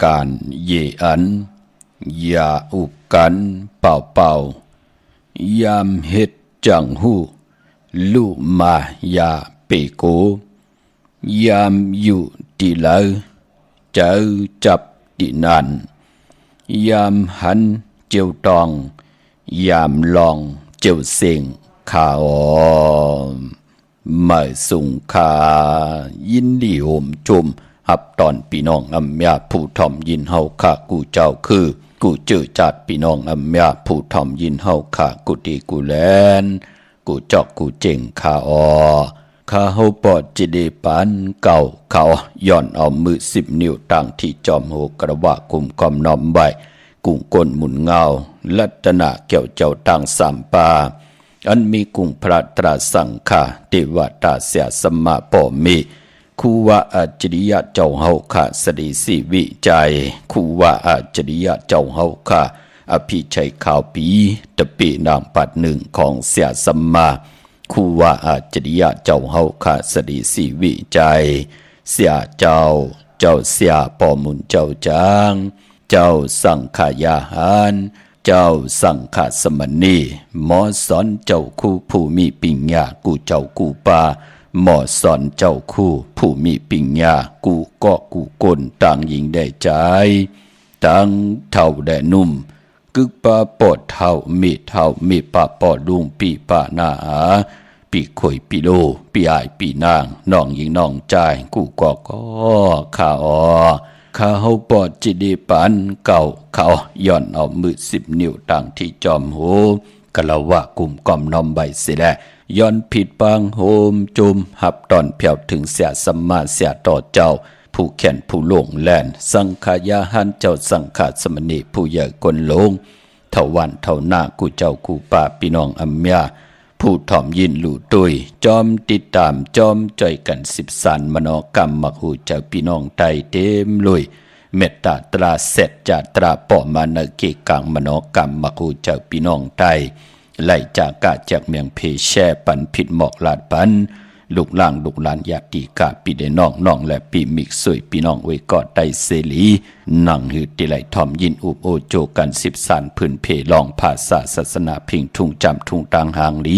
การเยอันอย่าอุบกันเป่ายามเฮ็ดจังหูลุมาอย่าเปโกยามอยู่ตีเลอเจอจับตีนันยามหันเจียวตองยามลองเจียวเสียงขาอมาสุงคายินดีโหมจุมหับตอนพี่น้องอำยาผู้ทอมยินเฮาข้ากูเจ้าคือกูเจอจัดพี่น้องอำยาผู้ทอมยินเฮาข้ากูดีกูแลนกูจอกกูเจ๋งข้าข้าเฮาปอดจิเดปันเก่าเขาย่อนเอามือ10 นิ้วตั้งที่จอมโหกระวะกุมกอมน้อมใบกุ้งก้นหมุนเงาลัตนาเกี่ยวเจ้าตั้ง3 ปาอันมีกุ้งพระตราสังฆาเทวตาเสียสมมาปอมีคูวาอาจริยะเจ้าเฮาข้าสดีสิวิจัยคูวาอาจริยะเจ้าเฮาข้าอภิชัยข่าวปีตะปีนางปัด1ของเสียสมมาคูวาอาจริยะเจ้าเฮาข้าสดีสิวิจัยเสียเจ้าเสียปอมุนเจ้าจางเจ้าสังขายาหารเจ้าสังฆสมณีหมอสอนเจ้าคู่ผู้มีปิญญากูเจ้ากูปาหมอสอนเจ้าคู่ผู้มีปิญญากูก็กูกลต่างหญิงได้ใจต่างเท่าได้นุ่มกึกปาปอดเท่ามีปาปอดลุงปีปาหน้าปีข่อยปีโลปีอายปีนางน้องหญิงน้องใจกูก็ข้าข้าเฮาปอดจิดีปันเก่าเขาย่อนเอามือ10 นิ้วตั้งที่จอมโหกะละวะกุมกอมน้อมใบเสียแลย้อนผิดปางโหมจุมหับตอนเพียวถึงเสียสัมมาเสียต่อเจ้าผู้แข่นผู้หลงแล่นสังขายาหันเจ้าสังฆสมณีผู้ใหญ่คนหลงเท่าวันเท่าหน้ากูเจ้ากูป่าพี่น้องอัมยาผู้ถ่อมยินหลู่ตุยจอมติดตามจอมจ่อยกัน10 สานมโนกรรมมักหูเจ้าพี่น้องไตเต็มลุยเมตตาตราเสร็จจาตราปอมานะเกกังมโนกรรมมักหูเจ้าพี่น้องไตไล่จากกาจากเมียงเพแช่ปันผิดหมอกลาดปันลูกหลานญาติกาปีได้น้องและปีมิกสวยพี่น้องไว้กอดไตเสลีนั่งหืดติไหลทอมยินอุบโอโจกัน10 สานพื้นเพลองภาษาศาสนาพิงทุ่งจำทุ่งต่างหางลี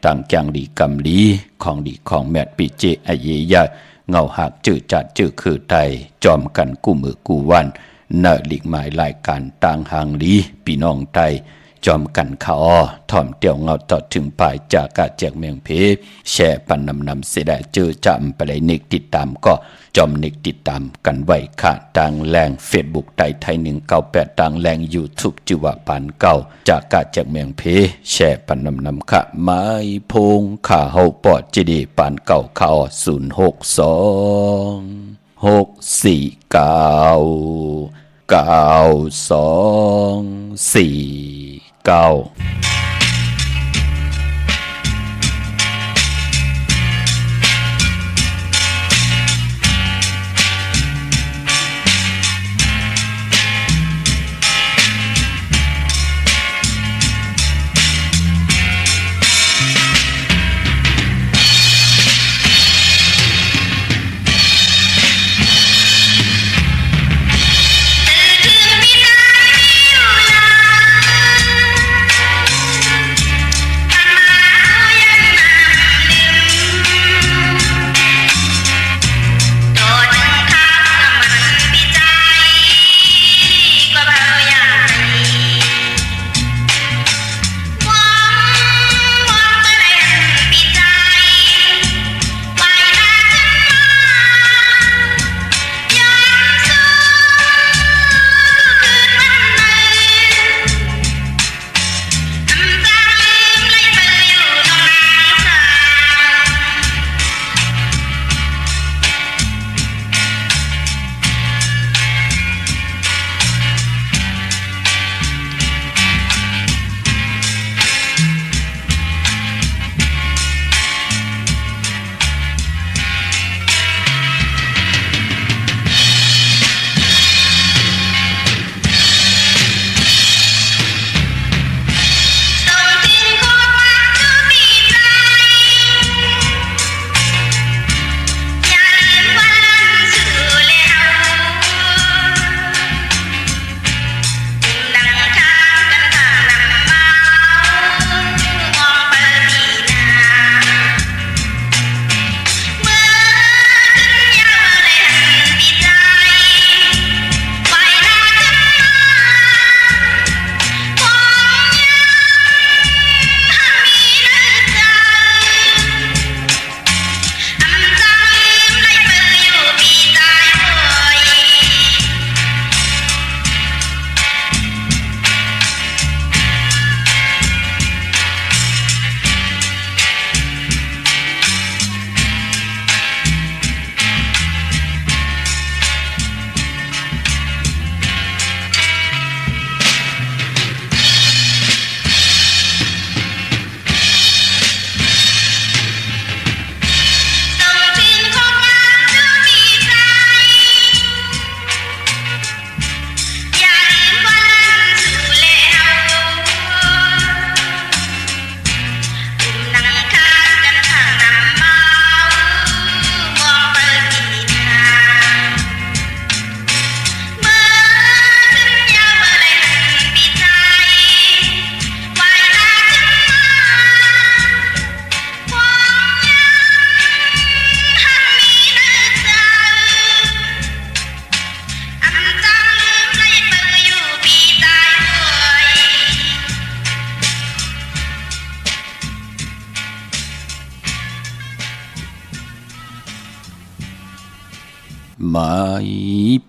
ต่างจางลีกำลีของดีของแมดปีเจอเยยะเงาหักจืดจัดจืดคือไตจอมกันกู้มือกู้วันเนหลีกหมายรายการต่างหางลีพี่น้องไตจอมกันเขาถ่อมเตียวเงาต่อถึงปลายจากกาแจกเมืองเพแช่ปันนำเสียได้เจอจำไปเลยนิกติดตามก็จอมนิกติดตามกันไว้ค่ะต่างแรงเฟซบุ๊กไทย198ต่างแรงยูทูบจิวะปานเก่าจากกาแจกเมืองเพแช่ปันนำค่ะไม้พงข่าเฮาปอดจีดีปานเก่าข่าว062 649 9249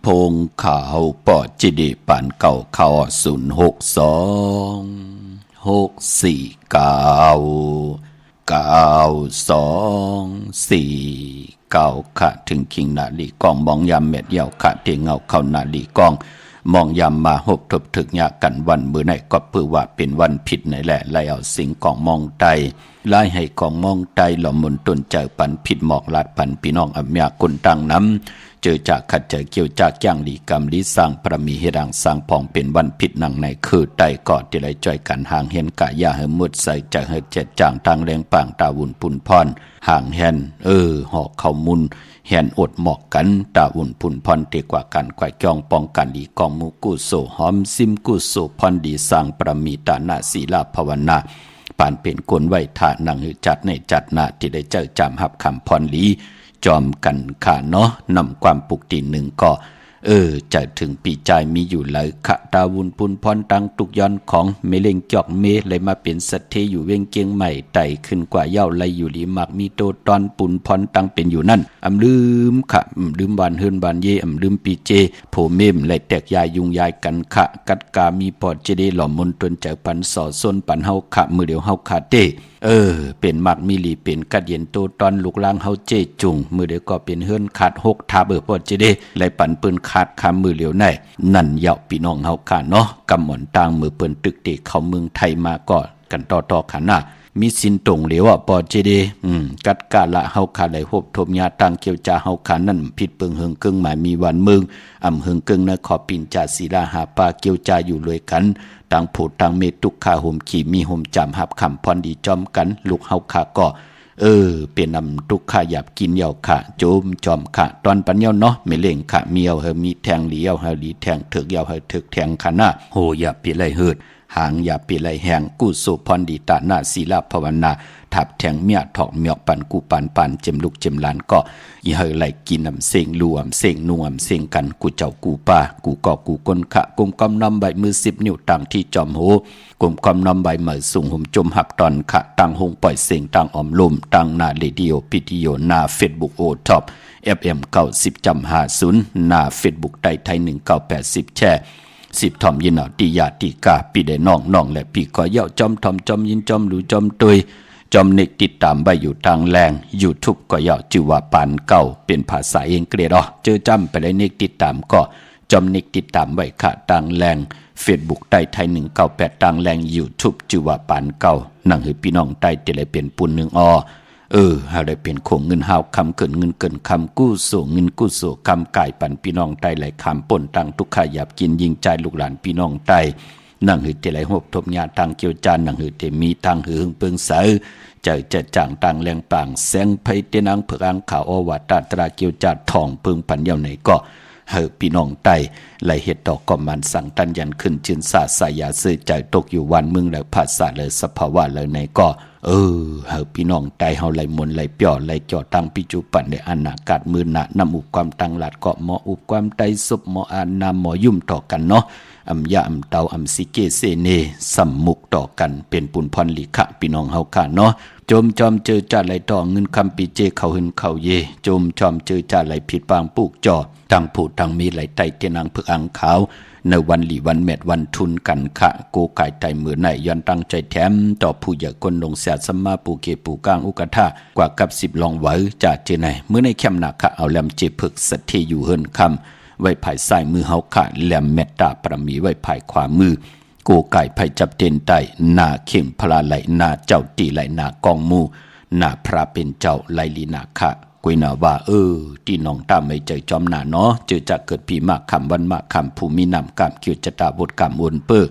พงข่าวปอจิเดปันเก่าข่าว062 649 92 4 9ค่ะถึงคิงนาลีกองมองยามเม็ดเดี่ยวค่ะเตียงเงาเข้านาลีกองมองยามมาหบทบถึกยากันวันมือไหนก็เพื่อว่าเป็นวันผิดไหนแหละไล่เอาสิ่งของมองไตไล่ให้ของมองไตหล่อมนตนเจอปันผิดหมอกลาดปันพี่น้องอัมยาคนตั้งน้ำเจอจากขัดเจอเกี่ยวจากย่างลีกรรมลีสร้างประมีเฮดังสร้างพองเป็นวันผิดหนังในคือไตกอดที่ไรจ่อยกันห่างเห็นกะยาเฮมุดใส่จะเฮเจ็ดจางทางแรงป่างตาวุ่นปุ่นพรห่างแฮนหอกเข้ามุนแหนอดหมอกกันตาอุ่นพุ่นพรเตกว่ากันกว่าจ้องป้องกันดีกองมูกุโสหอมซิมกุโสพรดีสร้างประมีตานาศีลาภาวนาปานเป็นกลไว้ท่านังจัดในจัดนาที่ได้เจอจำหับคำพรลีจอมกันขาเนาะนำความปุกตีหนึ่งก็จะถึงปีใจมีอยู่เลยขะตาวุนปุนพรตังตุกย้อนของเมเล็งจอกเมเลยมาเป็นสัตเทอยู่เวียงเกียงใหม่ไต่ขึ้นกว่าเย้าไรอยู่หลีมักมีโตตอนปุนพรตังเป็นอยู่นั่นลืมขะลืมบานเฮินบานเยลืมปีเจโผเมมไหลแตกยายยุงยายกันขะกัดกามีปอดเจเดหล่อมนตนเจอปันสอส้นปันเฮาขะมือเดียวเฮาขาเตเป็นมักมีหลีเป็นกัดเย็นโตตอนลูกล่างเฮาเจจุงมือเดียวก็เป็นเฮิรนขาด6ทาเบอร์ปอดเจเดไหลปันปืนขาดคำมือเหลียวในนั่นเหยาพี่น้องเฮาขาเนาะกำหมอนต่างมือเปิ้นตึกเตเข้าเมืองไทยมาก็กันต่อขาหน้ามีสินตรงเหลียวปอดเจเดกัดกาละเฮาขาไหลหบทมยาตังเกียวจาเฮาขานั่นผิดเปิงเฮิงกึ่งหมายมีวันเมืองเฮิงกึ่งนะขอปินจาศิลาหาปาเกียวจาอยู่รวยกันต่างผูดต่างเมตุกขาห่มขี่มีห่มจำหับคำพรดีจอมกันลูกเฮาขาก็เป็นทุกขาหยับกินเหยาขะโจมจอมขะตอนปัญญาเนาะไม่เล่งขะเมียวเฮมีแทงเหลียวเฮลีแทงถึกเหยาเฮถึกแทงขนาโหอย่าเปียไรเฮิดหางอย่าเปียไรแหงกู้สุพรดีตานาศีลาภาวนาทับแทงเมียถอกเมียกปันกูปันเจมลูกเจมหลานก็อีเฮไหลกินเสียงรวมเสียงนวมเสียงกันกูเจ้ากูป้ากูก็กูก้นขะกุมกำนำใบมือ10 นิ้วต่างที่จอมโหกุมกำนำใบเหมยสูงหุ่มจมหับตอนขะต่างหงปล่อยเสียงต่างอมลมต่างนาเรดิโอพิทิโอนาเฟซบุ๊กโอท็อป FM 90.50นาเฟซบุ๊กไทย1980แชร์10ทอมยินเอาติยาติกาปีได้น้องและพี่ก็เย่าจอมทอมจอมยินจอมหลูจอมตุยจอมเน็กติดตามใบอยู่ทางแรง YouTube ก็เย่าจื่อว่าปานเก่าเป็นภาษาอังกฤษเจอจำไปเลยเน็กติดตามก็จอมเน็กติดตามไว้ค่ะทางแรง Facebook ไทย198ทางแรง YouTube จื่อว่าปานเก่านั่งให้พี่น้องใต้จะได้เป็นปุ่น1หาได้เป็นคงเงินหาวคำเกินเงินเกินคำกู้สู่เงินกู้สู่คำไก่ปันพี่น้องใต้ไหลคำป่นตังทุกขาหยับกินยิงใจลูกหลานพี่น้องใต้นั่งหือเจไหลหบทบญาทางเกี่ยวจานนั่งหือเตมีทางหือหึงเปิงเสอจะจ่างต่างแรงป่างแสงไพเตนังเผือกอังข่าวอวตารตราเกี่ยวจาทองเปิงปันเย่าไหนก็เฮอพี่น้องใต้ไหลเฮ็ดดอกก็มันสั่งตันยันขึ้นชื่นสาสายาซื้อใจตกอยู่วันเมืองแล้วภาษาเลยสภาวะเลยไหนก็เฮาพี่น้องใต้เฮาไหลมนไหลเปียวไหลจ่อตั้งปิจุปันในอนาคตมือหน้านำอุบความตั้งหลัดก็หมออุบความใต้สุบหมออานามหมอยุ่มต่อกันเนาะยาเตาสิเกเสเนสัมมุกต่อกันเป็นปุนพรลิขะพี่น้องเฮาค่ะเนาะจมจอมเจอจ่าไหลต่อเงินคำปีเจเขาหึนเขาเยจมจอมเจอจ่าไหลผิดปางปลูกจ่อตั้งผูดตั้งมีไหลไตเตนังเพึกอังขาวในวันหลีวันแมดวันทุนกันขะโกไก่ไตมือไหนย้อนตั้งใจแถมต่อผู้ใหญ่คนลงเสียสมมาปูเกปูกลางอุกทากว่ากับ10ลองไหวจากเจไหนเมื่อในแคมนาคะเอาแลมเจพึกสัตเทอยู่เฮินคำไว้ภายซ้ายมือเฮาขาแหลมเมตตาประมีไว้ภายขวามือโกไก่ไผจับเต็นไตหน้าเข่งพลาไหลหน้าเจ้าตีไหลหน้ากองมูหน้าพระเป็นเจ้าไหลลีนาคะกุยนาว่าที่น้องตามไม่ใจจอมหน้าเนาะเจอจะเกิดปีมากคำวันมากคำภูมินำกามเกี่ยวจตาบทกามวนเปอ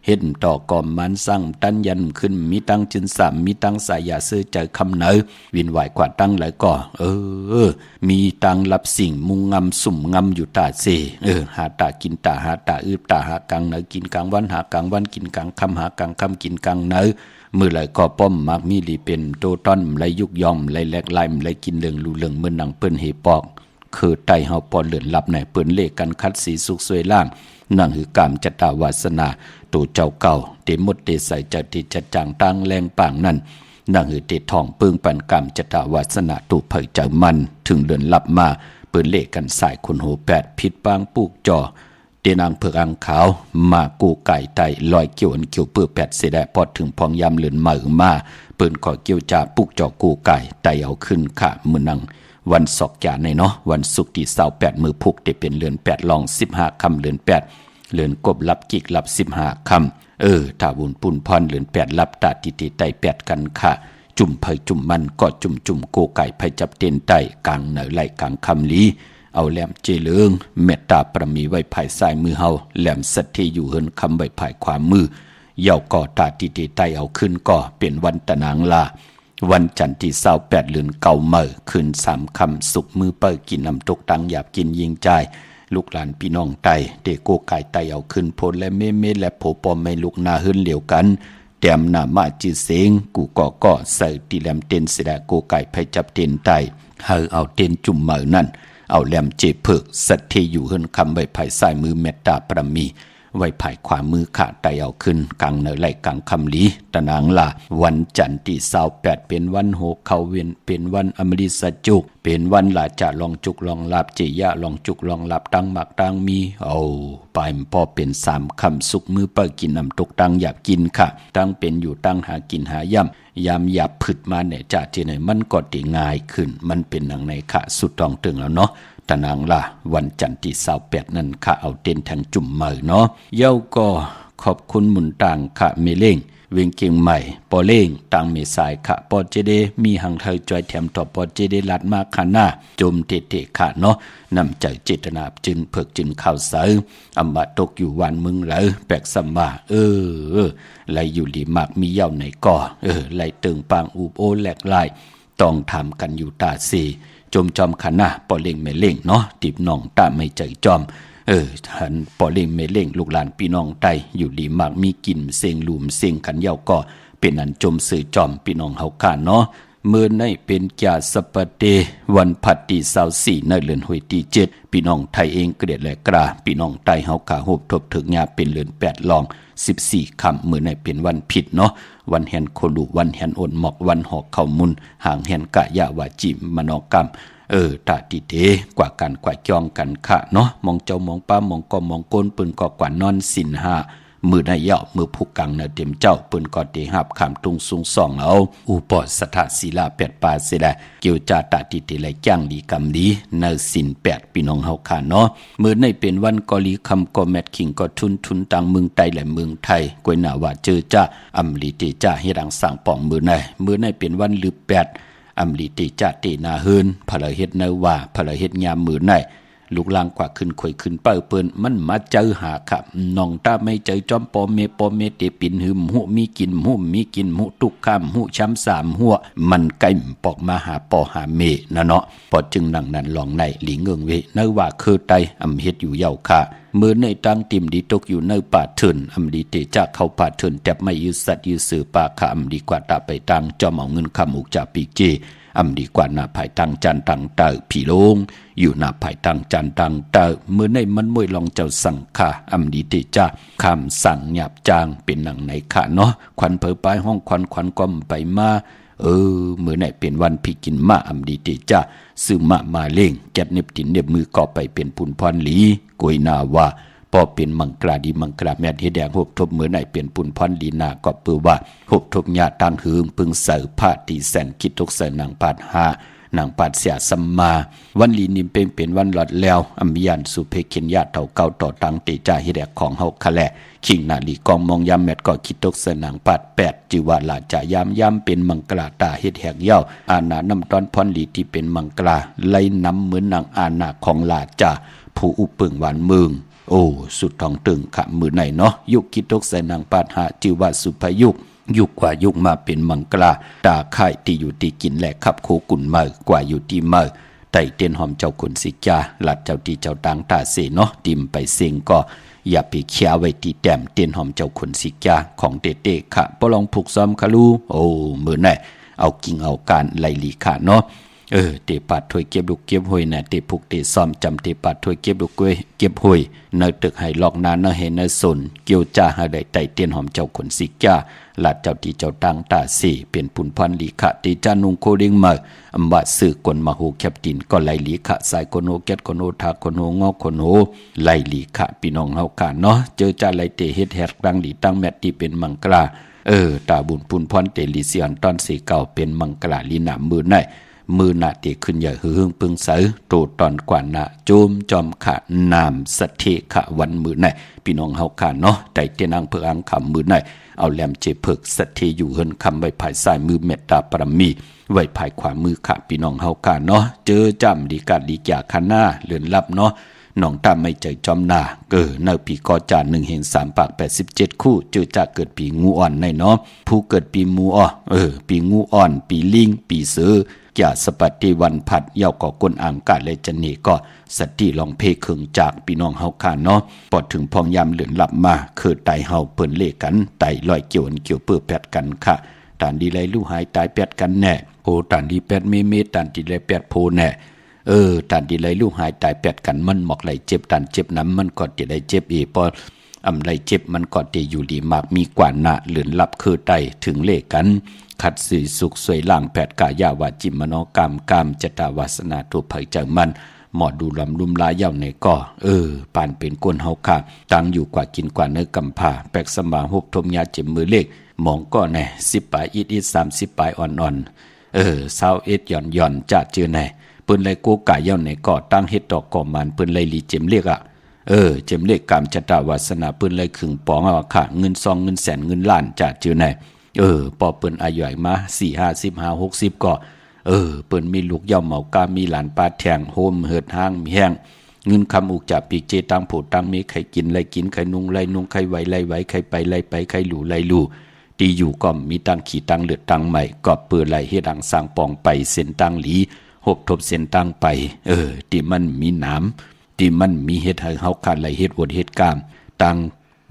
เห็นต่อกอมมันสั่งตันยันขึ้นมีตั้งจินสามมีตั้งสายาซื้อใจคำเนอวินไหวกว่าตั้งหลายก่อมีตังรับสิ่งมุงงำสุ่มงำอยู่ตาเซหาตากินตาหาตาอืบตาหากังเนอกินกลางวันหากลางวันกินกลางค่ำหากลางค่ำกินกลางเนอมือไหลก็ป้อมมักมีหลีเป็นโตต้นไหลยุกยอมไหลแลกไหลไหลกินเลืองลูเลืองเมื่อนังเปิ้นเฮปอกคือไตเฮาปอนเหลือนลับไหนเปิ้นเลขกันคัดสีสุกสวยล่างนั่งหือกามจตาวาสนาตัวเจ้าเก่าเตมดเตใส่จัดที่จัดจางตั้งแรงป่างนั่นนั่งหือเตทองเปิงปันกามจตาวาสนาตัวเผยใจมันถึงเลือนลับมา ปืนเล่กันสายคนโห8ผิดปางปูกจ่อเตนางเผือกอังขาวมากูไก่ไตลอยเกี่ยวอันเกี่ยวเปื้อ8เสดพอถึงพองยามเลือนมือมาปืนขอเกี่ยวจ่าปุกจ่อกูไก่ไตเอาขึ้นค่ะมือนังวันศอกยาในเนาะวันศุกร์ที่28มือพุกได้เป็นเลือน8ลอง15ค่ำเลือน8เลือนกบรับกิกรับ15ค่ำถ้าบุญปุ่นพรเลือน8รับตาติติไต8กันค่ะจุ่มไผจุ่มมันก็จุ่มโกไก่ไผจับเต้นไตกลางเหนือไหลกลางคำลีเอาแหลมเจเลืองเมตตาประมีไว้ภายซ้ายมือเฮาแหลมสัตที่อยู่เฮินคำไว้ภายขวามือเย่าก่อตาติติไตเอาขึ้นก็เป็นวันตะนางลาวันจันทร์ที่28เดือนเก่าเมื่อคืน3ค่ำสุกมือเปิดกินน้ำตกตังหยาบกินยิงใจลูกหลานพี่น้องไตเดโกไก่ไตเอาขึ้นโพลและเมและโผปอมไม่ลูกนาเฮินเหลียวกันแต้มหน้ามาจือเสงกูก็ใส่ตีแหลมเต้นเสดโกไก่ไผจับเต้นไตเฮาเอาเต้นจุ่มเมื่อนั่นเอาแหลมเจเพิกสัตที่อยู่เฮินคำไว้ภายซ้ายมือเมตตาประมีไว้ภายขวามือขาไตเอาขึ้นกลางเนื้อไหลกลางคำลีตะนางลาวันจันทร์ที่28เป็นวันโหเขาเวียนเป็นวันอมฤตจุกเป็นวันลาจะลองจุกลองลาบเจยะลองจุกลองลาบตั้งหมักตั้งมีเอาไปพอเป็น3คำสุกมือเปิดกินน้ำตกตั้งหยาบกินค่ะตั้งเป็นอยู่ตั้งหากินหายำยามหยาบผึดมาเนี่ยจะที่ไหนมันก็ติง่ายขึ้นมันเป็นหนังในค่ะสุดทองตึงแล้วเนาะตะนางล่ะวันจันทร์ที่28นั่นค่ะเอาเต้นทางจุ่มมือเนาะเย้าก็ขอบคุณหมุนต่างค่ะเมเล่งเวียงเกียงใหม่ปอเล่งต่างเมสายค่ะปอเจเดมีหังเธอจอยแถมต่อปอเจเดลัดมาค่ะหน้าจมเตะค่ะเนาะนำใจเจตนาจึงเพิกจึงข่าวเสออำมาตกอยู่วันมึงเหลอแปลกสมาไหลอยู่ดีมากมีเย้าไหนก็ไหลตึงปางอูบโอแหลกลายต้องทำกันอยู่ตาซีจมจอมขนาปอเล่งไม่เล่งเนาะติบน้องตาไม่ใจจอมหันปอเล่งไม่เล่งลูกหลานพี่น้องไตอยู่ดีมากมีกินเสียงหลุมเสียงขันเย้าก็เป็นอันจมสื่อจอมพี่น้องเฮาข้าเนาะเมื่อในเป็นจาสปเตวันพัดที่24ในเดือนห้วยที่7พี่น้องไทยเองเกลียดและกราพี่น้องไตเฮาขาโหบทบถึงญาเป็นเดือน8ลอง14ค่ำมื้อในเป็นวันผิดเนาะวันแห่นโคลุวันแห่นโอนหมอกวันหอกเข้ามุนห่างแห่นกะยะวาจิมนอกรรมตาติเตกว่ากันกว่าจองกันค่ะเนาะมองเจ้ามองป้ามองกอมองก้นปืนก็กว่านอนสินห้ามือในเหยาะมือผู้กังเนเต็มเจ้าปืนก็เตหับขามตุงสูงส่องเอาอุปสถาศิลา8ปาเสดเกี่ยวจาตาติเตไหลจ้างดีกำดีในสิน8พี่น้องเฮาค่ะเนาะมือในเป็นวันกอลีคำก็แมทคิงก็ทุนต่างเมืองไทยและเมืองไทยกวยหน้าว่าเจอจ้าอำลีเตจ้าให้รังสั่งป่องมือในเป็นวันลือ8อำลีเตจ้าเตนาเฮินพลเฮ็ดในว่าพลเฮ็ดยามมือในลูกลางกว่าขึ้นข่อยขึ้นเป้าเปิ้นมันมาเจอหาครับน้องตาไม่เจอจอมปอเมเตปินหึมหูมีกินหูตุกข้ามหูช้ำ3หัวมันไก่ปอกมาหาปอหาเมนะเนาะปอจึงนั่งนั้นลองในหลีเงืองเวเนว่าคือไตอำเฮ็ดอยู่เยาค่ะมือในตั้งติมดีตกอยู่ในป่าเถินอำดีเตจากเข้าป่าเถินแต่ไม่ยืดสัตว์ยืดสือป่าค่ะอำดีกว่าตาไปตั้งจอมเอาเงินคำอุกจากปีเจอำดีกว่าหน้าภายตั้งจันตังเตอผีโลงอยู่หน้าภายตั้งจันตังเตอมือในมันมวยลองเจ้าสั่งค่ะอำดีเตจ้าคำสั่งหยาบจางเป็นหนังในค่ะเนาะควันเผอปลายห้องควันก้มไปมามือในเป็นวันพี่กินมาอำดีเตจ้าซื้อมาเล่งแกดเน็บตินเน็บมือก็ไปเป็นพุนพรหลีกวยนาว่าพอเป็นมังกราดีมังกราแม่นเฮ็ดแดงหบทบมือไหนเป็นปุ่นพรลีนาก็เปือว่าหบทบญาตั้งหืงพึงเสือผ้าตีแสนคิดทุกเสือนางปาด5นางปาดเสียสัมมาวันลีนิมเป็นวันหลอดแล้วอำยันสุเพเขียนญาติเฒ่าเก่าต่อตังเตจ่าเฮ็ดแดงของเฮาคะแลขิงนาลีกองมองยามแมดก็คิดทุกเสือนางปาด8จิว่าลาจะยามเป็นมังกราตาเฮ็ดแหกเย้าอาณานำตอนพรลีที่เป็นมังกราไล่นำเหมือนนางอาณาของลาจาผู้อุปึงหวานเมืองสุดทองตึงขะมือไหนเนาะยุคคิดตกใส่นางปาดหาจิวาสุภยุกกว่ายุคมาเป็นมังกราตาข่ายที่อยู่ที่กินแหลกขับโคกุนเมอกว่าอยู่ที่เมอไต่เตียนหอมเจ้าคนสิจาหลัดเจ้าที่เจ้าต่างตาเสเนาะติมไปเซ็งก็อย่าไปเคียไว้ที่แต้มเตียนหอมเจ้าคนสิจาของเตค่ะปลองผูกซ้อมคาลูมือไหนเอากิ่งเอาการไล่ลีค่ะเนาะ เตปัดถวยเก็บลูกเก็บหวยน่ะเตพุกเตซ้อมจำเตปัดถวยเก็บลูกกล้วยเก็บหวยเนตึกให้ลอกนาเนเฮเนสนเกี่ยวจ้าหาได้ไต่เตียนหอมเจ้าขนสิกจ้าลาดเจ้าที่เจ้าตังตาสี่เป็นปุนพันลีขะตีจานุงโคเด้งมาอำบาสื่อกนมาโหแคบตินก็ไล่ลีขะสายคนโหแกดคนโหทาคนโหงอคนโหไล่ลีขะพี่น้องเฮากันเนาะเจอจ้าไล่เตเฮ็ดแฮกดังลีตั้งแมตที่เป็นมังกราตาบุญปุนพรเตลิเซียนตอนสีเก่าเป็นมังกราลีหนามมือไหนมือหน้าเตขึ้นใหญ่หึ่งปึงเสือโตตอนกว่าหน้าโจมจอมขะนามสะเทขะวันมือไหนพี่น้องเฮากันเนาะไต่เตียนางเพื่ออังคำมือไหนเอาแหลมเจเพิกสะเทอยู่เฮินคำไว้ภายซ้ายมือเมตตาปรมีไว้ภายขวามือขะพี่น้องเฮากันเนาะเจอจำดีกาดีจาคันหน้าเลือนลับเนาะน้องตามไม่ใจจอมหน้าเนื้อปีกอจาน1เห็น3ปาก87คู่เจอจากเกิดปีงูอ่อนในเนาะผู้เกิดปีมูอ่อปีงูอ่อนปีลิงปีเสืออย่าสปัตติวันผัดเย่าก่อกลอ่างกาเลยจะนี่ก็สติลองเพครึ่งจากพี่น้องเฮาคานเนาะพอถึงพองยามเหลือนหลับมาคือไตเฮาเปิ้นเลกันไตลอยเกี่ยวเกี่ยวเปื้อแปดกันค่ะตานดีไรลู่หายตายแปดกันแน่โหตานดีแปดเมตานดีไรแปดโพแน่ตานดีไรลู่หายตายแปดกันมันหมอกไหลเจ็บตานเจ็บน้ำมันก็จะได้เจ็บพออำไรเจ็บมันก็จะอยู่ดีมากมีกว่าหน้าเหลือนหลับคือไตถึงเลกันขัดสื่อสุขสวยล่างแผดกายาวาจิมโนกรรมกามจตาวาสนาตัวเผยจากมันหมอดูลำลุมลายเย่าในก็ปานเป็นก้นเฮาค่ะตั้งอยู่กว่ากินกว่าเนื้อกำผ่าแปกสมาหุบทมยาเจ็บมือเล็กมองก็แน่10 ปลายอิด30 ปลายอ่อน21หย่อนจะเจอแน่ปืนไรโกกายเย่าในก็ตั้งเฮ็ดดอกก่อมันปืนไรลีเจ็มเล็กเจ็มเล็กกามจตาวาสนาปืนไรขึงปองเอาค่ะเงิน2เงินแสนเงินล้านจะเจอแน่พอเปิ้นอายุมา40 50 50ก็เปิ้นมีลูกย่อมเมากามีหลานปาแทงโฮมเหิดห้างมีแห้งเงินคำอุกจากปีกเจตังผูตังมีใครกินไรกินใครนุ่งไรนุ่งใครไหวไรไหวใครไปไรไปใครหลู่ไรหลู่ตีอยู่ก็มีตังขี่ตังเลือดตังใหม่ก็เปิดไรเฮ็ดดังสร้างปองไปเส้นตังหลีหบทบเส้นตังไปที่มันมีน้ำที่มันมีเฮ็ดให้เฮาขาดไรเฮ็ดวดเฮ็ดกามตัง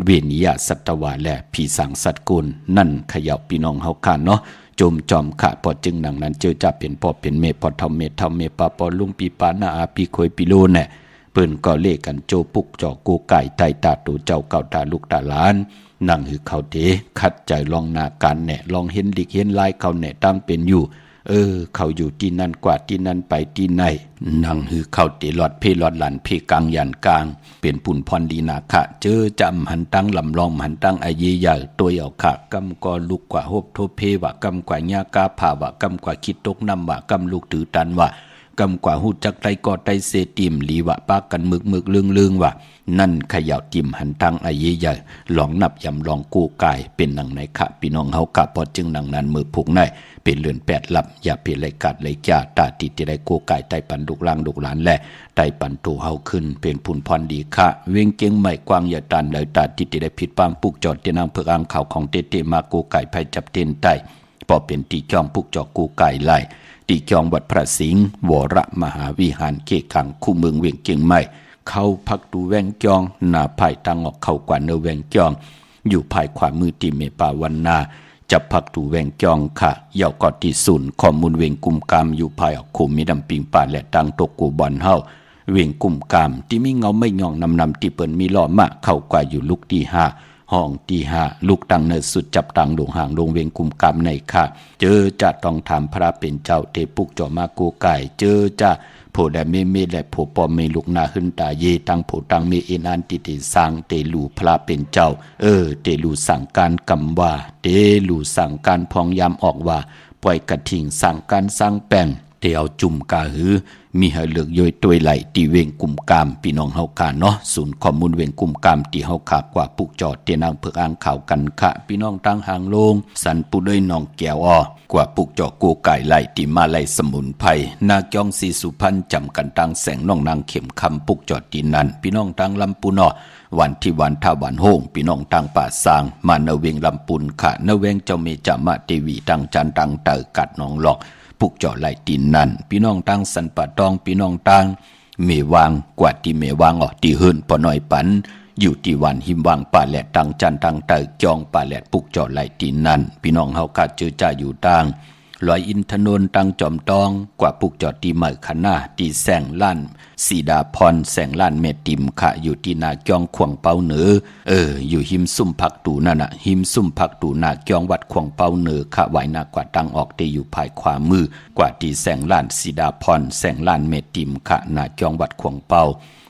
เวนิยสัตวะและผีสังสัตกุลนั่นขยับพี่น้องเฮาคานเนาะจมจอมขะพอจึงดังนั้นเจอจับเป็นพ่อเป็นเมพอทำเมทำเมปาปอลุงปีปานาอาปีคอยปีโลแน่เปิ้นก็เลกันโจปุกจอกูไก่ไตตาตูเจ้าเก่าตาลูกตาหลานนั่งหือเขาเถคัดใจลองนาการแน่ลองเห็นดิกเห็นลายเขาแน่ตั้งเป็นอยู่เขาอยู่ที่นั่นกว่าที่นั่นไปที่ไหนนั่งหือเข้าเตลอดเพลอดหลันเพกลางยันกลางเป็นปุ่นพรดีนาคะเจอจำหันตั้งลำลองหันตั้งไอเยใหญ่ตัวเอาขะกำกอลูกกว่าโฮบโทเพวะกำกว่าญากาผ่าวะกำกว่าคิดตกน้ำวะกำลูกถือตันวะกำกว่าหูจักไตกอไตเสติมลีวะปากันมึกลึงวะนั่นขย่าวติมหันตั้งไอเยใหญ่ลองนับยำลองกู้กายเป็นหนังในขะพี่น้องเฮากะพอจึงหนังนั้นมือผูกในเป็นเลือน8 ลับอย่าเปลี่ยนไรกัดไรจ่าตาติดที่ได้กู้กายไตปันดุกล่างดุกหลานและไตปันตูเฮาขึ้นเป็นผุนพรดีค่ะเวียงเก่งใหม่กว้างอย่าตันเลยตาติดที่ได้ผิดปังปุกจอดเตนางเพื่ออ่างข่าวของเตมากู้กายไผจับเต้นไตพอเป็นตีจองปุกจอกู้กายไล่ตีจองวัดพระสิงห์วรมหาวิหารเกขังคู่เมืองเวียงเก่งใหม่เข้าพักดูแวงจองหน้าภายตังออกเข้ากว่าเนแวงจองอยู่ภายขวามือตีเมปาวันนาจับพักดูแวงจองค่ะเย่ากอดที่ศูนย์ข้อมูลเวงกุมกามอยู่ภายออกคุมมีดำปิงป่าและตังตกกูบอลเฮาเวงกุมกามที่มีเงาไม่ย่องนำที่เปิ้นมีล้อมะเข้ากว่าอยู่ลุกที่5ห้องที่5ลูกตังเนสุดจับตังดงห่างดงเวงกุมกามในค่ะเจอจะต้องถามพระเป็นเจ้าเทปุกจอมากูไก่เจอจะโพแดเมและโพปอเมลูกนาหึนตาเยตังโพตังเมเอนันติติสังเตลูพระเป็นเจ้าเตลูสั่งการกำว่าเตลูสั่งการพองยามออกว่าปล่อยกระทิงสั่งการสร้างแป้งเตเอาจุ่มกาหือมีให้เลือกย่อยตัวไหลตีเวงกุมกามพี่น้องเฮาคาเนาะศูนย์ข้อมูลเวงกุมกามที่เฮาขากว่าปุกจอดเตนางเพื่ออ่างข่าวกันค่ะพี่น้องตั้งหางโลงสันปุด้วยน้องแก้วกว่าปุกจอกูไก่ไหลที่มาไหลสมุนไพรนาจองสีสุพรรณจำกันตั้งแสงน้องนางเข็มคำปุกจอดที่นั่นพี่น้องตั้งลำปูนวันที่วันท่าวันโฮงพี่น้องตั้งป่าสางมาเนเวงลำปุนค่ะเนเวงเจ้าเมจามะเทวีตั้งจันตั้งเตอกัดน้องหลอกปุกจอไหลตีนนั่นพี่น้องตั้งสันปะตองพี่น้องตั้งเมวางกว่าที่เมวางที่เฮิรนปอน้อยปันอยู่ที่วันหิมวางป่าแหลดตั้งจันตั้งเตอจองป่าแหลดปุกจอไหลตีนนั่นพี่น้องเฮากัดเจอจ่าอยู่ตั้ง ลอยอินทนนตังจอมตองกว่าปุกจอดตีเหมอขนาตีแสงล้านสีดาพรแสงล้านเมติมค่ะอยู่ที่นาเกียงขวงเปาเหนืออยู่หิมซุ่มผักตูนั่นน่ะหิมซุ่มผักตูนาเกียงวัดขวงเปาเหนือค่ะไหวนากว่าตังออกตีอยู่ภายขวามือกว่าตีแสงล้านสีดาพรแสงล้านเมติมค่ะนาเกียงวัดขวงเปา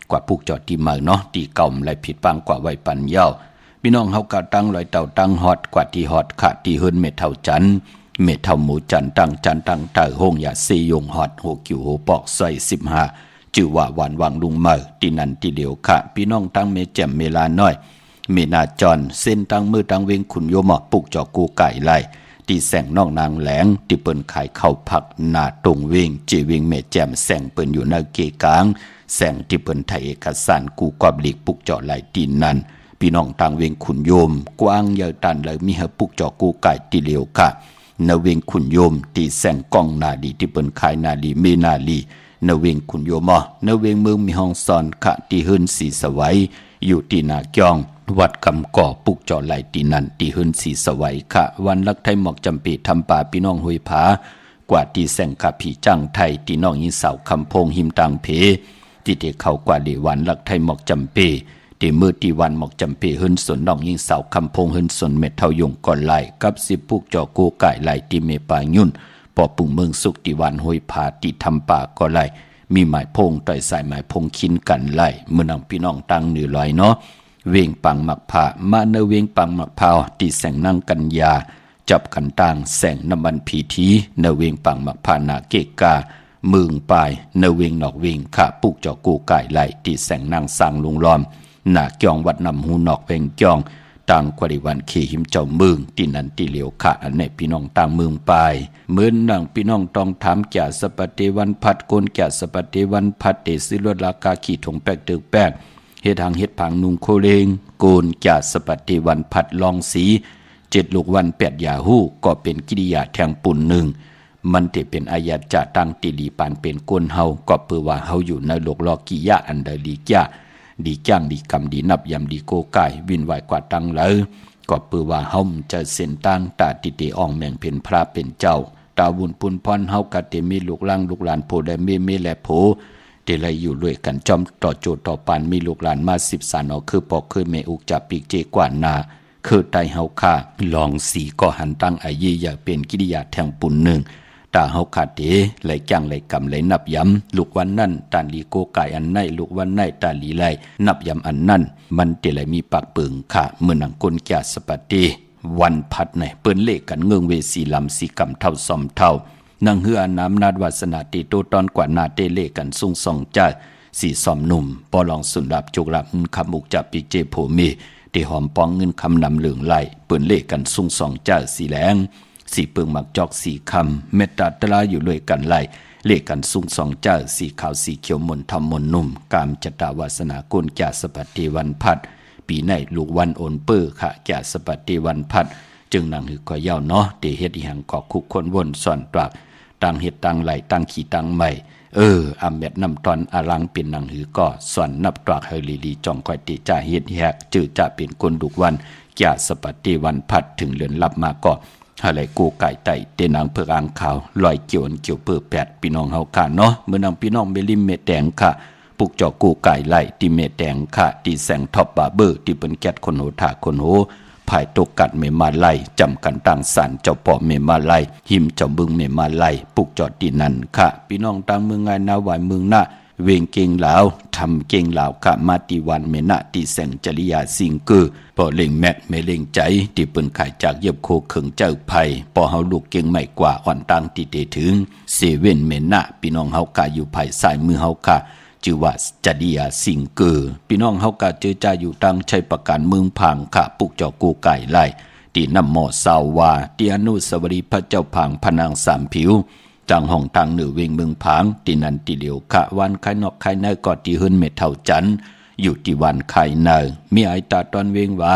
กว่าปุกจอดตีเหมอเนาะตีเก่าไรผิดปังกว่าไว้ปันเย้าพี่น้องเฮากะตั้งลอยเต่าตั้งฮอดกว่าที่ฮอดค่ะที่เฮิรนเม็ดเท่าจันเม็ดเท่าหมูจันตั้งจันตั้งเต่าห้องยาซียงฮอดโหกิวโหปอกซอย15จื่อว่าหวานวังลุงเมอตีนันตีเดียวค่ะพี่น้องตั้งเมแจ่มเมลาน้อยเมนาจอนเส้นตั้งมือตั้งเวงขุนโยมปุกจอกูไก่ไล่ตีแสงน้องนางแหลงที่เปิ้นขายข้าวผักหน้าตรงเวงจีเวงเมแจ่มแสงเปิ้นอยู่ในเกกลางแสงที่เปิ้นไทยเอกสารกูกอบหลีกปุกจอไหลตีนันพี่น้องต่างเวงขุนโยมกว้างเยอะตันเลยมีเฮปุกจอกูไก่ตีเหลียวค่ะนเวงขุนโยมตีแสงกองนาดีที่เปิ้นขายนาลีเมนาลีนเวงขุนโยมนเวงเมืองมีห้องซอนค่ะที่เฮิรนสีสวัยอยู่ที่นาเกียงวัดคำก่อปุกจอไหลตีนันที่เฮิรนสีสวัยค่ะวันลักไทยหมอกจำปีทำป่าพี่น้องห้วยผากว่าที่แสงขับผีจังไทยที่น้องยินสาวคำพงหิมตังเพที่เด็กเขากว่าเดวันลักไทยหมอกจำปีที่มือที่วันหมอกจำปีหึนสนน้องยิงสาวคำพงหึนสนเม็ดเท่ายงก่อนไหลกับสิปุกจอกูไก่ไหลที่เมปายุ่นปอปุ่งเมืองสุกที่วันห้วยผาที่ทำป่าก่อนไหลมีหมายพงต่อยสายหมายพงคินกันไหลเมื่อนำพี่น้องตั้งเหนือลอยเนาะเวงปังหมักผามาเนเวงปังหมักพาวที่แสงนั่งกันยาจับกันต่างแสงน้ำมันพีทีเนเวงปังหมักพานาเกกาเมืองปลายเนเวงนอกเวงขาปุกจอกูไก่ไหลที่แสงนั่งสร้างลุงล้อมหน้าเกียงวัดนำหูนอกเวงเกียงต่างกว่าดิวันขี่หิมเจ้าเมืองที่นันที่เหลียวขาอันในพี่น้องต่างเมืองปลายเหมือนนังพี่น้องต้องถามแก่สปฏิวันพัดโกนแก่สปฏิวันพัดเตสิลวดลากาขี่ถงแปกตึกแปกเฮ็ดทางเฮ็ดผังนุงโคเลงโกนแก่สปฏิวันพัดลองสี7 ลูกวัน8 ยาหู้ก็เป็นกิริยาแทงปุ่นหนึ่งมันจะเป็นอาญาจะตั้งติลีปานเป็นก้นเฮาก็เปือว่าเฮาอยู่ในโลกลอกิยะอันใดดีจ้าดีจ้างดีกรรมดีนับยำดีโกไก่วินไหวกว่าตั้งเลยก็เปือว่าเฮาจะเส้นตั้งตาติเตอ่องแม่งเป็นพระเป็นเจ้าตาบุญปุนพรเฮากะเตมีลูกหลานลูกหลานโพได้เมและโพเตเลยอยู่ด้วยกันจอมต่อโจต่อปานมีลูกหลานมา10 สานอคือปอกคือเมอุกจับปีกเจกว่านาคือไตเฮาค่าลองสีก็หันตั้งอายีอย่าเป็นกิริยาแทงปุ่นหนึ่งตาเฮาขาดเดไหลจ้างไหลกำไหลนับย้ำลูกวันนั่นตาลีโกไก่อันไหนลูกวันไหนตาลีไหลนับย้ำอันนั่นมันเตไหลมีปากเปิงค่ะเมื่อนังกลแก่สปฏิวันพัดในเปิ้นเลขกันเงืองเวสีลำสีกำเท่าซอมเท่านังเฮือน้ำนาดวาสนาติโตตอนกว่านาเตเลกันสุ่งส่องใจสีซอมหนุ่มปอลองสุนดับจุกลับคำมุกจับปีเจโผมีเตหอมปองเงินคำนำเหลืองไหลเปิ้นเลขกันสุ่งส่องใจสีแหลงสีเปิงหมักจอกสีคำเมตตาตลาอยู่ด้วยกันไล่เลขกันสุ่งสองเจ้าสีขาวสีเขียวมนทำมนนุ่มกามจตาวาสนากุลแก่สปัตติวันพัดปีในลูกวันโอนเปื้อค่ะแก่สปัตติวันพัดจึงนางหือก็เย้าเนาะเตเฮ็ดอีหังกอกคุกคนวนสอนตรักตั้งเฮ็ดตั้งไหลตั้งขี่ตั้งใหม่อำเม็ดน้ำตอนอลังเป็นนางหือก็สอนนับตรักเฮลีลีจ่องคอยติจ่าเฮ็ดแฮกจื้อจะเป็นคนดุกวันแก่สปัตติวันพัดถึงเลือนลับมาก็อะไรกูไก่ไต่เตนางเพื่ออ่างขาวลอยเกี่ยวเกี่ยวเปื้อแปดพี่น้องเฮาค่ะเนาะเมื่อนางพี่น้องเมลิมเมแดงค่ะปุกจอกูไก่ไล่ที่เมแดงค่ะที่แสงท็อปบาเบอร์ที่เป็นแก๊สคนโหถาคนโหภายตกกัดเมมาไล่จำกันต่างสารเจ้าปอเมมาไล่หิมเจ้าบึงเมมาไล่ปุกจอดที่นั่นค่ะพี่น้องต่างเมืองไงนาหวายเมืองหน้าเวงเก่งลาวทำเก่งลาวค่ะมาติวันเมนะที่แสงจริยาสิงกือพอเล่งแมทเมเล่งใจที่เปิ้นขายจากเย็บโคเขิงเจ้าไผ่พอเฮาลูกเก่งไม่กว่าอ่อนตังที่เตถึงเซเว่นเมนะพี่น้องเฮากะอยู่ภายซ้ายมือเฮาค่ะชื่อว่าจริยาสิงกือพี่น้องเฮากะเจอจ่าอยู่ตังชัยประการเมืองพังค่ะปุกจอกูไก่ไล่ที่นำหม้อสาววาที่อนุสาวรีย์พระเจ้าพังพนางสามผิวจังห้องทางเหนือเวงเมืองผางที่นันติเหลียวขะวันไข่นอกไข่ในกอดที่หื้นเม็ดเท่าจันอยู่ที่วันไข่ในมีไอตาตอนเวงไว้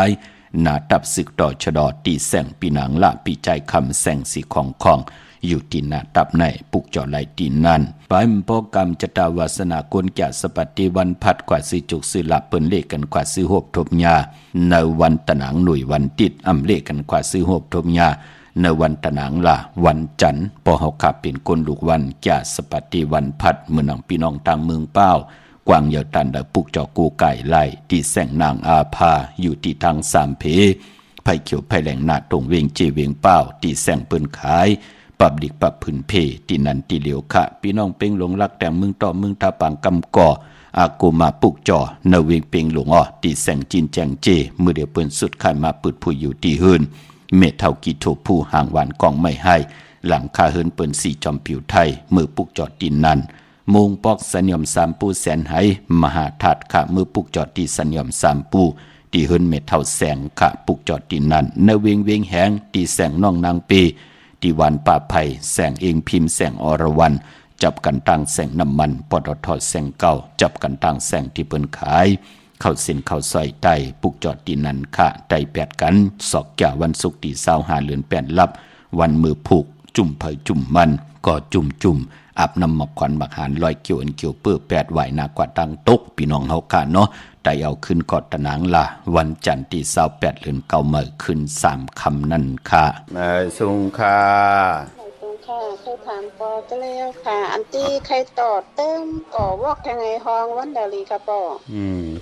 หน้าตับศึกต่อชะดอตีแสงปีหนังละปีใจคำแสงสีของอยู่ที่หน้าตับในปุกจอไหลตีนั่นไปมพกรรมจตาวาสนากลแก่สปัตติวันพัดกว่าซื้อจุกซื้อหลับเปิ้นเลขกันกว่าซื้อหบทบยาในวันตะหนังหน่วยวันติดอำเลขกันกว่าซื้อหบทบยา ในวันตะหนังล่ะวันจันทร์ปอเฮาขับเป็นคนลูกวันแก่สปัตติวันพัดมื้อนังพี่น้องต่างเมืองเป้ากวางเหยาตันได้ปุกจอกูไก่ไล่ที่แสงนางอาภาอยู่ที่ทางสามเพไผเขียวไผแหลงหน้าตรงเวงเจเวงเป้าที่แสงเปิ้นขายปับดิกปับผืนเพที่นันที่เหลียวขะพี่น้องเป่งหลงรักแต่เมืองต่อเมืองตาปางกำก่ออากูมาปุกจอเนเวงเป่งหลงอ้อที่แสงจินแจงเจมือเดียวเปิ้นสุดขายมาปึดผู้อยู่ที่หืนเมเท่ากิโถผู้ห่างหวานกองไม่ให้หลังคาเฮินเปิ้นสีจอมผิวไทยมือปุกจอดดินนั้นมุงปอกสัญญมสามปูแสนไหมหาถาดขะมือปุกจอดที่สัญญมสามปูที่เฮินเมเท่าแสงขะปุกจอดดินนั้นเนเวงเวงแหงที่แสงน้องนางปีที่วันป่าไผ่แสงเองพิมพ์แสงอรวรรณจับกันตั้งแสงน้ำมันปตทแสงเก่าจับกันตั้งแสงที่เปิ้นขายเข้าเส้นเข้าซอยไตปุกจอดดินนั้นขะไตแปดกันสอกแก่วันศุกร์ที่25เดือน8ลับวันมือผูกจุ่มไผ่จุ่มมันก็จุ่มอาบน้ำหมอกขวัญบักหานลอยเกี่ยวอันเกี่ยวเปื้อแปดไหวหน้ากว่าตังตกพี่น้องเฮาค่ะเนาะแต่เอาขึ้นกอดตะนางล่ะวันจันทร์ที่28เดือน9มื้อขึ้น3ค่ำนั่นค่ะสุงค่ะค่ะเคยถามปอก็แล้วค่ะอันที่ใครต่อเติมก่อวอกทางไงฮองวันดาลีค่ะปอ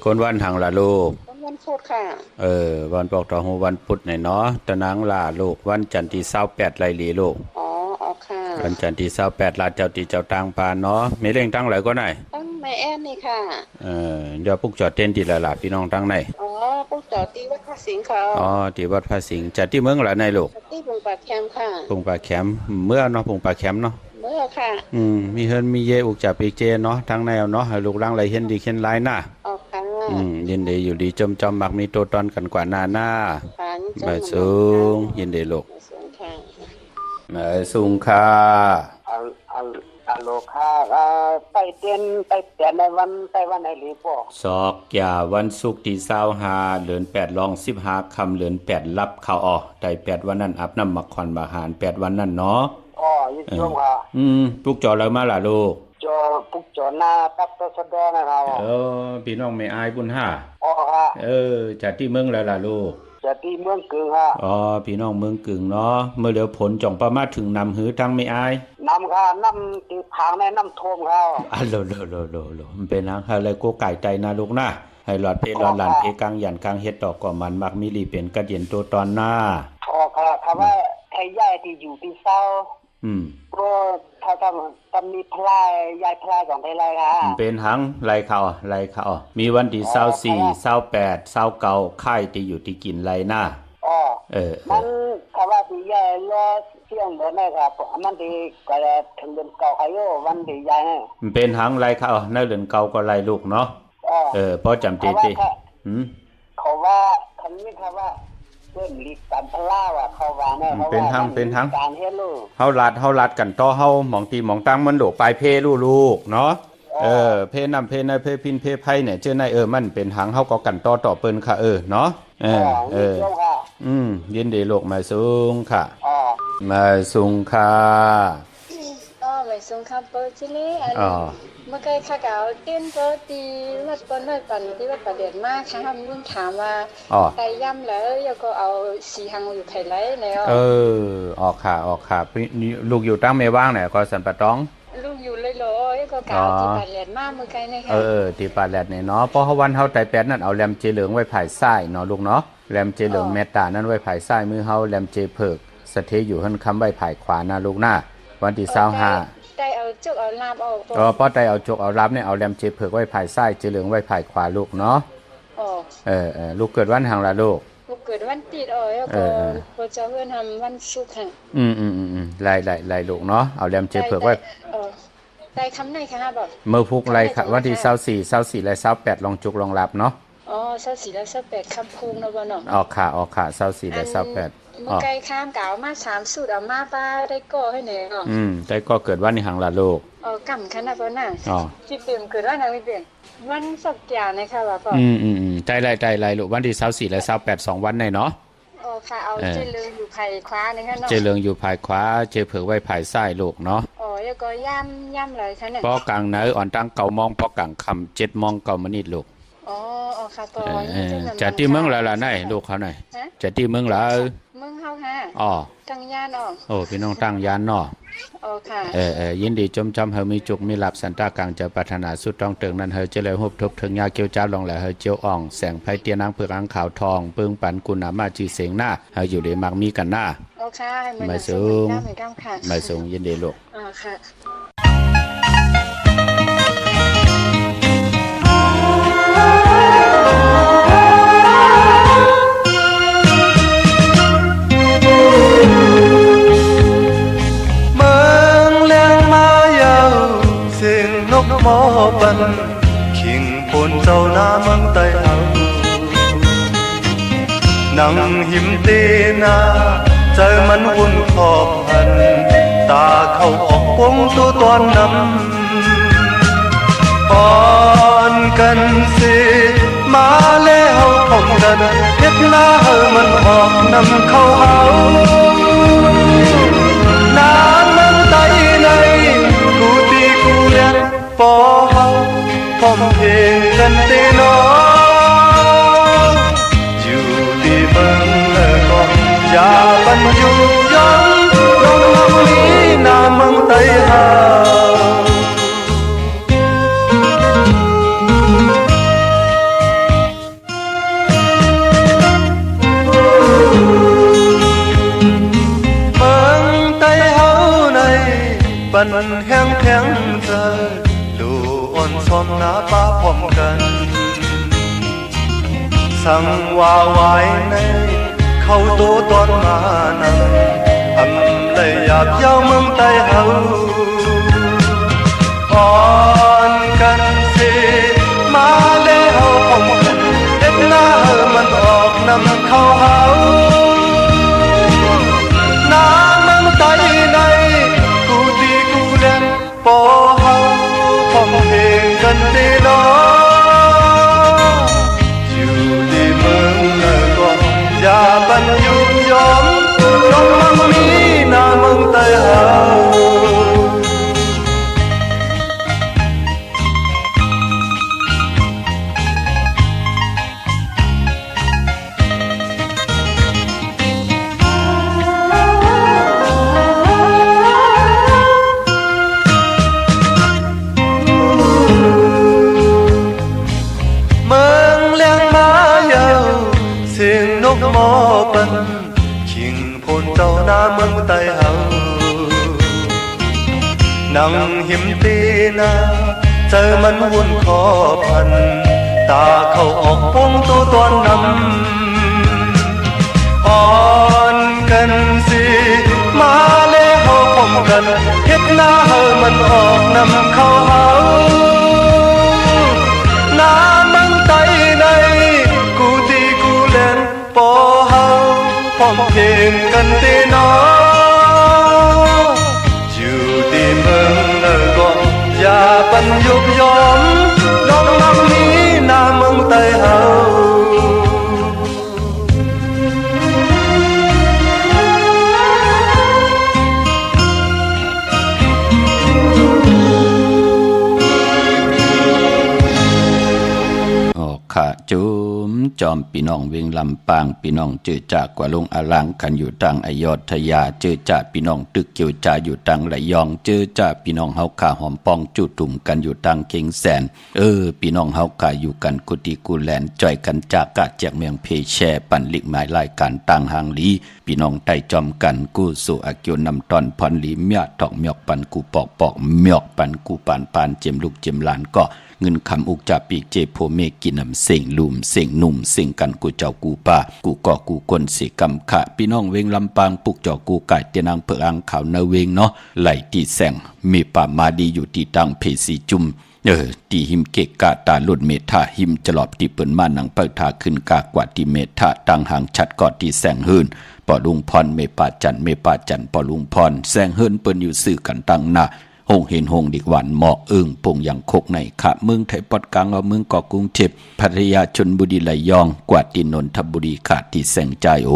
คนวันทางละลูกวันพุธค่ะวันปอกต่อหูวันพุธไหนเนาะตะนางล่ะลูกวันจันทร์ที่28ไลลีลูกค่ะวันจันทร์ที่28ลาเจ้าตีเจ้าตางปานเนาะมีเร่งตั้งหลายก็ไหนตั้งแม่แอนนี่ค่ะเดี๋ยวปุกจอดเต้นที่ละล่ะพี่น้องตั้งไหนปุกจอดที่วัดพระสิงห์ค่ะที่วัดพระสิงห์จัดที่เมืองละในลูกที่ปุงปากแคมค่ะปุงปากแคมเมื่อเนาะปุงปากแคมเนาะเมื่อค่ะมีเฮินมีเยอุกจับปีเจเนาะทั้งแนวเนาะให้ลูกหลังไหลเห็นดีเห็นหลายหน้าค่ะยินดีอยู่ดีจมมักมีตัวตนกันกว่าหน้ามาสูงยินดีลูกมาสูงค่ะอัลโลค่ะไปเตียนในวันไหนหรือป่อศอกยาวันศุกร์ที่25เดือน8รอง15ค่ำเดือน8รับเข้าออกได้8วันนั้นอาบน้ำมักขวัญบาหาร8วันนั้นเนาะยินดีค่ะปุกจอแล้วมาล่ะลูกปุกจอหน้าตับตสดนะครับพี่น้องไม่อายบุญ5ค่ะจากที่เมืองแล้วล่ะลูกจากที่เมืองกึ่งค่ะพี่น้องเมืองกึ่งเนาะเมื่อเดี๋ยวผลจ่องประมาณถึงนำหือทั้งไม่อายนำค่ะนำตีพางในน้ำท่วมค่ะโลมันเป็นนะอะไรกูไก่ใจนะลูกนะให้หลอดเพชรหลอดหลานเพกลางยันกลางเฮ็ดดอกก่อมันมักมีลีเป็นกระเย็นตัวตอนหน้าค่ะคำว่าไอ้ย่ายที่อยู่ที่เศร้าก็ถ้ามีพลายยายพลายของไทยไรค่ะเป็นหังไรเขามีวันที่24 28 29ค่ายที่อยู่ที่กินไรหน้ามันคำว่าที่ยายรอเที่ยงเดือนไหนครับมันที่ก็ถึงเดือนเก่าใครโยวันที่ยายเป็นหังไรเขาในเดือนเก่าก็ไรลูกเนาะเพราะจำตีเขาว่าคันนี้ครับว่าเพิ่นลีกกันพลาว่าเขาว่าแน่เป็นหังการเฮ็ดลูกเฮาลัดกันต่อเฮาหม่องตีหม่องตั้งมันโดปลายเพลูกเนาะเพน้ำเพในเพพินเพไผเนี่ยเจ้าในมันเป็นหังเฮาก็กันต่อเปิ้นค่ะเนาะยินดีลูกมาสูงค่ะมาสูงค่ะมาสูงค่ะเปิ้นจิลีเมื่อกี้ข้าเก่าเต้นเปิ้นตีรัดเปิ้นเลิกกันที่ว่าประเด็นมากค่ะลุงถามว่าไก่ย่ำแล้วแล้วก็เอาสีหังอยู่ไผไรแล้วออกค่ะลูกอยู่ตั้งไม่ว่างเนี่ยก็สันปะต้องลูกอยู่เลยก็กล่าวที่ปาแลดมากเมื่อกี้นี่ค่ะที่ปาแลดเนี่ยเนาะเพราะวันเฮาไตแปดนั่นเอาแรมเจเหลืองไว้ผายซ้ายเนาะลูกเนาะแรมเจเหลืองเมตตานั้นไว้ผายซ้ายมือเฮาแรมเจเพิกสะเทอยู่หั่นคำไว้ผายขวานะลูกหน้าวันที่25ได้เอาจกเอาลาบออกป้อได้เอาจกเอาลาบเนี่ยเอาแรมเจเพิกไว้ผายซ้ายเจเหลืองไว้ผายขวาลูกเนาะลูกเกิดวันหังล่ะลูกเกิดวันติดแล้วก็บ่จะเฮือนทำวันศุกร์ค่ะไล่ลูกเนาะเอาแรมเจเพิกไว้ได้คำไหนคะแบบเมื่อพุกไรค่ะวันที่24และ28ลองจุกลองรับเนาะ24และ28คำพุงนะบ่เนาะออกค่ะ24และ28เมื่อไกลข้ามกล่าวมา3สูตรเอามาป้าได้ก่อให้แหน่ได้ก่อเกิดวันในหังละลูกกำคันน่ะบ่น่ะที่เต็มเกิดวันน่ะไม่เปลี่ยนวันสักอย่างนะคะว่าพ่อใจไรลูกวันที่24และ28 2วันในเนาะค่ะเอาเจริญอยู่ภายขวานะคะเนาะเจริญอยู่ภายขวาเจเผือกไว้ภายซ้ายลูกเนาะแล้วก็ย่ำเลยค่ะเนี่ยปอกลางไหนอ่อนตั้ง9 โมงปอกลางค่ำ7 โมง9 ม.ลูกค่ะปอจะที่เมืองละไหนลูกเขาไหนจะที่เมืองละเมืองเฮาค่ะ อ๋อตั้งย่านอ๋อโอ้พี่น้องตั้งย่านเนาะโอ้ค่ะยินดีจมจำเฮามีจุกมีหลับสันตากลางจะปรารถนาสุดต้องเติงนั้นเฮาจะเลยฮบทบถึงยาเกียวจ้าลงแหละเฮาเจียวอ่องแสงไผเตียนางเผือกอังขาวทองปึ้งปันกุณามาจีเสียงหน้าเฮาอยู่ได้มักมีกันหน้าโอ้ค่ะไม่สูงไม่สูงยินดีลูกอ๋อค่ะมอบันขิงพนเจ้าหน้าเมืองไต้เฮานังหิมเตนาใจมันวุ่นขอบหันตาเข้าออกวงตัวตอนนำอ่อนกันสิมาแล้วพบกันเฮ็ดหน้าเฮามันออกนำเข้าเฮาน้ำเมืองไต้ในกูตีกูเลียนปอเฮาพร้อมเพลงกันเตน้องอยู่ที่เมืองก่อนอย่าบรรยุย้อนลงน้ำนี้หน้าเมืองไต้เฮาเมืองไต้เฮาในปันแห้งแข็งเธออ่อนซ้อนหน้าป้าพร้อมกันสั่งว่าไว้ในเข้าโตตอนมานั้นอำเลยหยาบยาวเมืองไต้เฮาอ่อนกันสิมาแล้วพร้อมกันเด็ดหน้ามันออกนำเข้าเฮาน้ำเมืองไต้ในกูตีกูเล่นปอเฮาพร้อมเพลงกันเตน้องอยู่ที่เมืองก่อนอย่าบรรยุยอมลงมั่งมีหน้าเมืองไต้เฮามอปันขิงพนเจ้าหน้าเมืองไต้เฮานังหิมตีนาเจอมันวุ่นขอพันตาเข้าออกปงตัวตอนนำอ่อนกันสิมาแล้วพร้อมกันเฮ็ดหน้าเฮามันออกนำเข้าเฮาหน้าเมืองไต้ในกูตีกูเล่นปอเฮาพร้อมเพลงกันเตน้องอยู่ที่เมืองก่อนอย่าปันยุบยอมลองนำนี้หน้าเมืองไต้เฮาข้าจุมจอมพี่น้องเวียงลำปางพี่น้องเจอจากกว่าลงอลังกันอยู่ตังอโยธยาเจอจากพี่น้องตึกเกียวจาอยู่ตังระยองเจอจากพี่น้องเฮาขาหอมปองจุตุ่มกันอยู่ตังเคียงแสนพี่น้องเฮาขาอยู่กันกุฏิกุแลนจ่อยกันจากกะแจกเมืองเพแชปันลิกหมายรายการต่างหางลีพี่น้องไต่จอมกันกู้สู่อากิวนำตอนพรลีเมียตอกเมียกปันกูปอกปอกเมียกปันกูปานปานเจมลูกเจมหลานก็เงินคำอุกจาปีเจโพเมกินำเสียงลุมเสียงหนุ่มเสียงกันกูเจ้ากูป่ากูก่อกูกลสิกำขะพี่น้องเวงลำปางปุกจอกูไก่เตียนางเผือกอังขาวนาเวงเนาะไหลตีแสงมีป่ามาดีอยู่ที่ตังเพสีจุมตีหิมเกกกะตาลุดเมธาหิมจลอบที่เปิ้นมานังเปิดทาขึ้นกากว่าที่เมธาตังหางชัดกอดที่แสงหืนปอลุงพรเมปาจันปอลุงพรแสงหืนเปิ้นอยู่ซื่อกันตังหน้าหงเห็นหงดิกหวันหมอกอึ้งปงอย่างโคกในขะเมืองไทยปอดกลางเอาเมืองเกาะกรุงเทพพัทยาชลบุรีระยองกวาดที่นนทบุรีขาดที่แสงใจโอ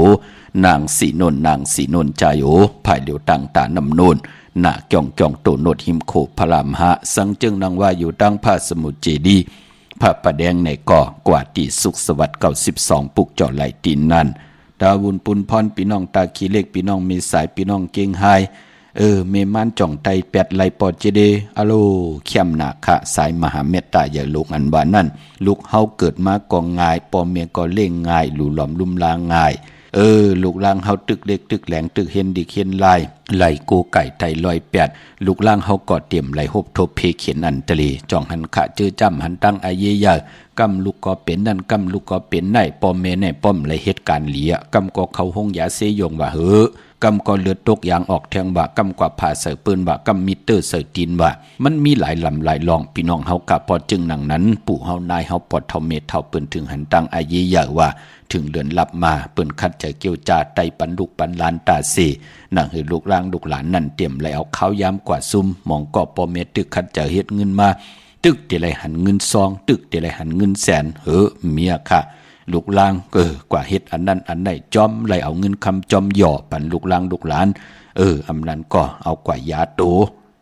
นางสีนนใจโอภายเหลียวต่างตานำโนนหน้าจ่องโตโนดหิมโคพรามหะสังจึงนางว่าอยู่ตั้งพระสมุทรเจดีย์พระประแดงในก่อกว่าที่สุขสวัสดิ์92ปุกจ่อไหลตีนนั้น ดาวุนปุนพรพี่น้องตาขี้เล็กพี่น้องมีสายพี่น้องเก่งไฮเมมันจ่องไตแปดไหลปอดเจเดอะโลเข้มหนาคะสายมหาเมตตาอย่าลูกอันว่านั่นลูกเฮาเกิดมากองง่ายปอเมียก็เล่งง่ายหลู่หลอมลุ่มลางง่ายลูกล่างเฮาตึกเล็กตึกแหลงตึกเห็นดิเขียนลายไหลโกไก่ไตลอยแปดลูกล่างเฮาก็เตรียมไหลหบทบเพเขียนอันตะลีจ่องหันขะเจอจำหันตั้งอาเยยากำลูกก็เป็นนั่นกำลูกก็เป็นไหนปอมเมในป้อมไหลเหตุการณ์เหลียกำก็เขาห้องยาเสยงว่าเฮ้อกำก็เลือดตกยางออกแทงว่ากำกว่าผ่าเสือปืนว่ากำมิเตอร์เสือตีนว่ามันมีหลายลำหลายลองพี่น้องเฮากะพอจึงหนังนั้นปู่เฮานายเฮาปอดเท่าเมตเท่าปืนถึงหันตั้งอาเยยาว่าถึงเดือนลับมาเปิ้นคัดใจเกี่ยวจาไตปันลูกปันลานตาเสนั่งให้ลูกร่างลูกหลานนั่นเตรียมแล้วข้าวยามกว่าซุ่มมองก็ปอเมตตึกคัดใจเฮ็ดเงินมาตึกเดลัยหันเงินซองตึกเดลัยหันเงินแสนเมียค่ะลูกลางกว่าเฮ็ดอันนั้นอันไหนจอมไหลเอาเงินคำจอมหย่อปันลูกลางลูกหลานอำนั้นก็เอากว่ายาโต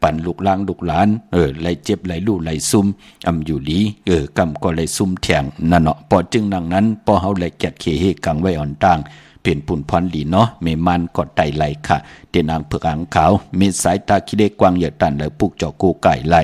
ปันลูกลางลูกหลานไหลเจ็บไหลลู่ไหลซุ่มอำอยู่ลีกำก็ไหลซุ่มแทงนั่นเนาะพอจึงดังนั้นพอเฮาไหลแกดเขเฮกังไว้อ่อนต่างเป็นปุ่นพรหลีเนาะเมมันก็ไตไหลค่ะเตนางเผือกอ่างขาวมีสายตาคิเดกวางเหยตันแล้วปุกเจาะกูไก่ไหล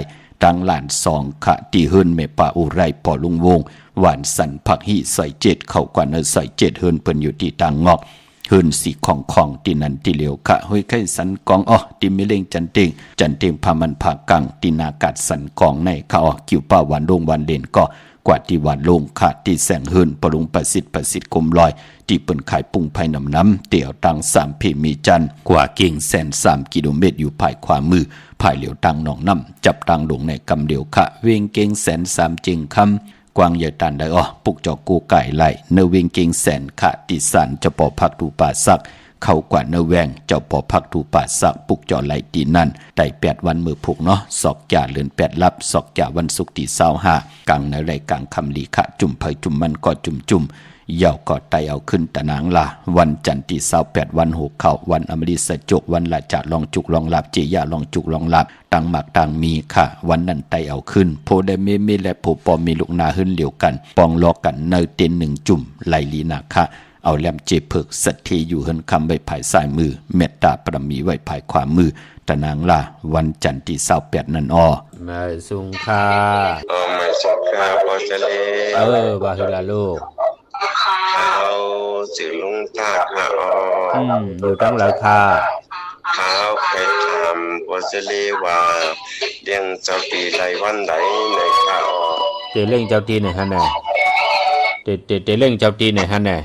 ตังหลานสองขะตีเฮินเมปาอุไรปอลุงวงหวานสันผักหิใส่เจ็ดเข้ากว่าเนใส่เจ็ดเฮินเปิ้นอยู่ที่ต่างงอกเฮินสีของตีนันตีเหลียวขะห้อยไข่สันกองตีมิเลงจันเต็งพามันผักกังตีนากาศสันกองในขะคิวป้าวันลงวันเด่นก็กว่าที่วันลงขะที่แสงเฮินปรุงประสิทธิ์คมลอยที่เปิ้นขายปุ้งไผ่น้ำเตี่ยวตัง3เพมีจันกว่าเก่งแสน3กิโลเมตรอยู่ภายขวามือภายเหลียวตังหนองน้ำจับตังลงในกำเดียวขะเวงเก่งแสน3จิงคำกวางใหญ่ตันได้ปุกจอกกูไก่ไหลเนเวงเก่งแสนขะติสันจะปอพักดูป่าซักเข้ากว่าเนแวงเจ้าปอพักดูป่าซักปุกจอไหลตีนั่นได้8วันมือผูกเนาะศอกจ่าเลือน8ลับศอกจ่าวันศุกร์ที่25กลางในไรกลางคำลีขะจุ่มเผยจุ่มมันก็จุ่มเหย่าก็ไตเอาขึ้นตะนางลาวันจันทร์ที่28วันหกเข้าวันอมฤตสัจจกวันละจะลองจุกลองหลับเจียลองจุกลองหลับตังหมักตังมีค่ะวันนั้นไตเอาขึ้นโพไดเมและโพปอมีลูกนาขึ้นเหลียวกันปองลอกันเนยเต็น1จุ่มไหลลีนาค่ะเอาแลมเจเพิกสัตทีอยู่เฮินคำไว้ภายซ้ายมือเมตตาประมีไว้ภายขวามือตะนางลาวันจันทร์ที่28นั่นมาสุงค่ามาสุงค่าพอจะเลยบาฮือลาลูกเขาสื่อลุงตาค่ะอยู่ตั้งราคาเขาเคยทำพอจะเลยว่าเลี้ยงเจ้าตีไรวันไหนในข่าวเตเล่งเจ้าตีไหนฮะแน่เตเล่งเจ้าตีไหนฮะแน่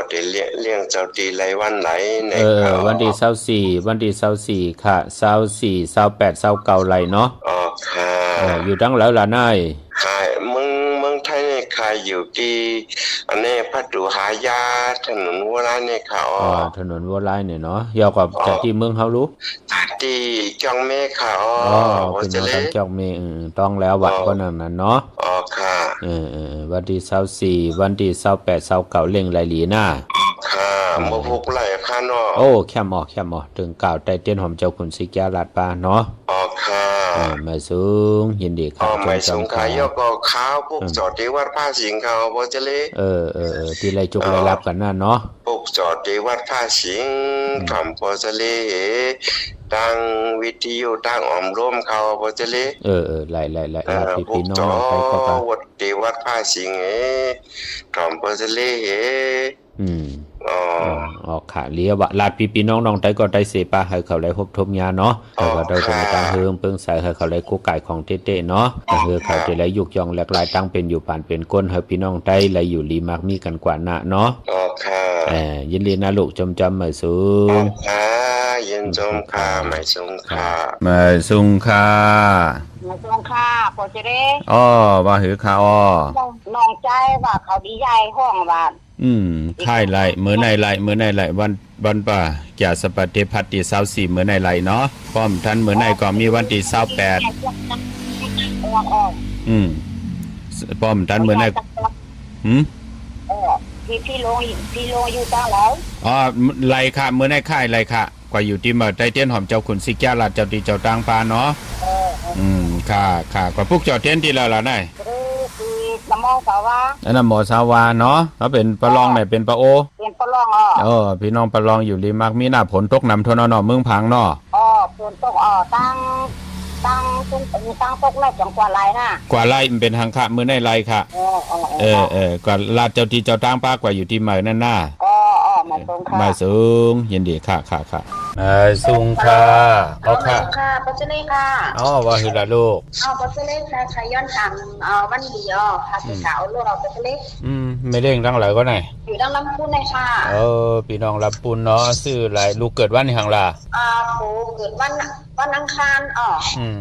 เตเลี้ยงเจ้าตีไรวันไหนในข่าววันที่24วันที่24ค่ะ24 28 29ไรเนาะค่ะอยู่ตั้งแล้วล่ะนายค่ะเมืองไทยเนี่ยค่ะอยู่ที่อันนี้พัดดูหายาถนนวัวไร่เนี่ยค่ะถนนวัวไร่เนี่ยเนาะยาวกว่าจากที่เมืองเฮารู้จากที่จองเมฆค่ะเป็นทางจองเมฆต้องแล้ววัดก็นั้นเนาะค่ะวันที่24วันที่28 29เล่งไรหลีหน้าค่ะบ่พกไหลค่ะเนาะแค่หมอถึงกล่าวใต้เตียนหอมเจ้าขุนสิกาลาดปาเนาะค่ะมาสูงยินดีครับไม่สูงขายก็ข้าวพวกจอดที่วัดผ้าสิงเขาบ่จะเลยที่ไรจุกไรรับกันนั่นเนาะพวกจอดที่วัดผ้าสิงคำบ่จะเลยตั้งวิทยุตั้งอมร่วมเขาบ่จะเลยไล่พี่น้องไปก็วัดที่วัดผ้าสิงคำบ่จะเลยค่ะเลียวะลาดพี่น้องไตก็ได้เสปาให้เขาได้พบทมยาเนาะแล้วก็ได้เป็นตาเฮิงเพิ่งใส่ให้เขาได้กู้ไก่ของเต้ๆเนาะเขาจะได้ยุกยองแหลกลายตั้งเป็นอยู่ผ่านเป็นก้นให้พี่น้องไตไหลอยู่ลีมากมีกันกว่านะเนาะยินดีนะลูกจำมาสูงยินจมค่ะไม่สูงค่ะพอจะได้ว่าหือค่ะน้องใจว่าเขาดีใจห้องว่าค่ายไหลเมื่อไหนไหลวันป่าแก่สปฏิพัติ24เมื่อไหนไหลเนาะพร้อมท่านเมื่อไหนก็มีวันที่28พร้อมท่านเมื่อไหนพี่ลงอยู่ตั้งแล้วไหลค่ะเมื่อไหนค่ายไหลค่ะกว่าอยู่ที่มาใต้เตียนหอมเจ้าขุนสิกาลาดเจ้าตีเจ้าตางปาเนาะค่ะกว่าพวกเจ้าเตียนที่แล้วล่ะนายน้ำ มองสาวาอันนั้นหมอสาวาเนาะเขาเป็นปะลองไหนเป็นปะโอเป็นปะลองพี่น้องปะลองอยู่ริมักมีหน้าผลตกนำทนเมืองพังเนาะฝนตกตั้งตกแล้วจังกว่าไรนะกว่าไรมันเป็นทางค่ะมื้อในไรค่ะกว่าลาดเจ้าที่เจ้าตั้งป้ากว่าอยู่ที่ใหม่นั่นน่ะมาสูงค่ะมาสูงยินดีค่ะสูงค่ะค่ะปัจจุบันค่ะว่าคือละลูกปัจจุบันค่ะใช้ย้อนทางวันดีภาษาสาวลูกเราปัจจุบันไม่เร่งทั้งหลายก็ไหนอยู่ดังลำพูนเลยค่ะพี่น้องลำพูนเนาะชื่ออะไรลูกเกิดวันที่หังล่ะปู่เกิดวันอังคาร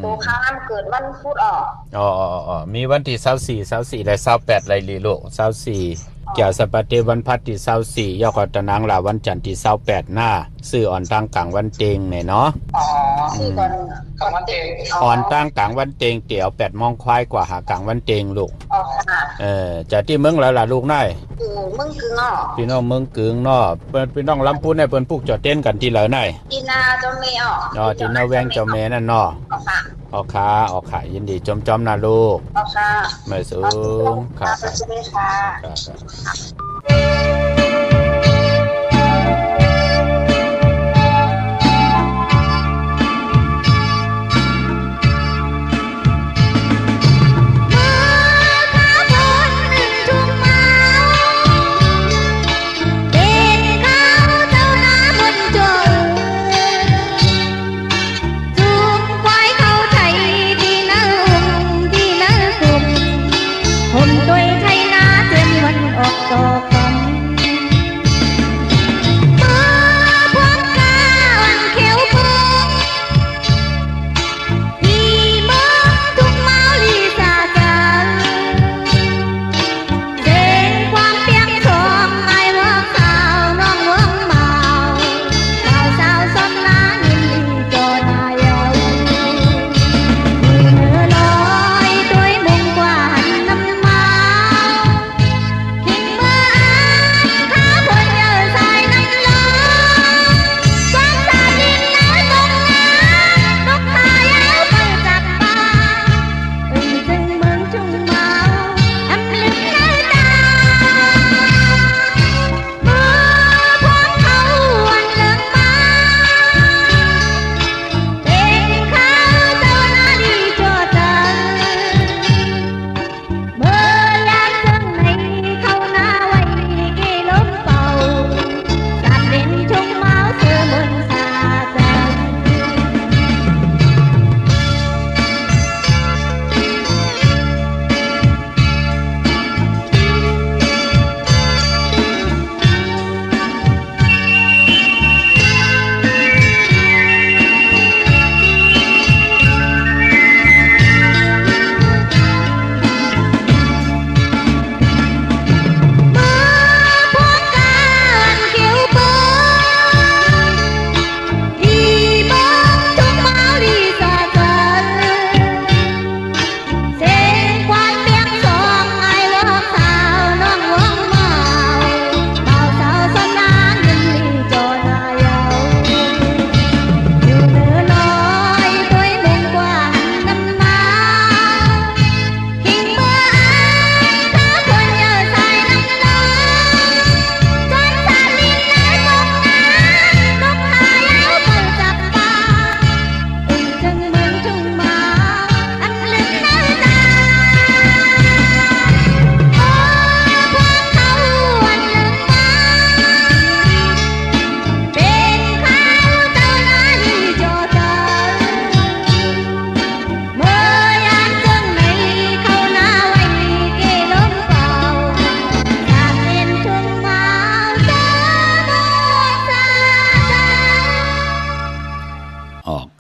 ตัวข้ามเกิดวันพุธมีวันที่24และ28อะไรลีลูก24เกี่ยวสัปดาห์วันพัดที่24ยอกตะนางลาวันจันทร์ที่28หน้าซื้ออ่อนตั้งกลางวันเต็งเนี่ยเนาะซื้อก่อนกลางวันเต็งอ่อนตั้งกลางวันเต็งเตี๋ยว8 โมงควายกว่าหากลางวันเต็งลูกค่ะจะที่เมืองแล้วล่ะลูกนายเมืองกึ่งพี่น้องเมืองกึ่งเนาะพี่น้องลำพูนเนี่ยเปิ้นปลูกจอดเต้นกันที่เหลือนายที่นาเจ้าแม่ที่นาแวงเจ้าแม่นั่นเนาะออกค่ะยินดีจอมๆนะลูกค่ะไม่สูงค่ะ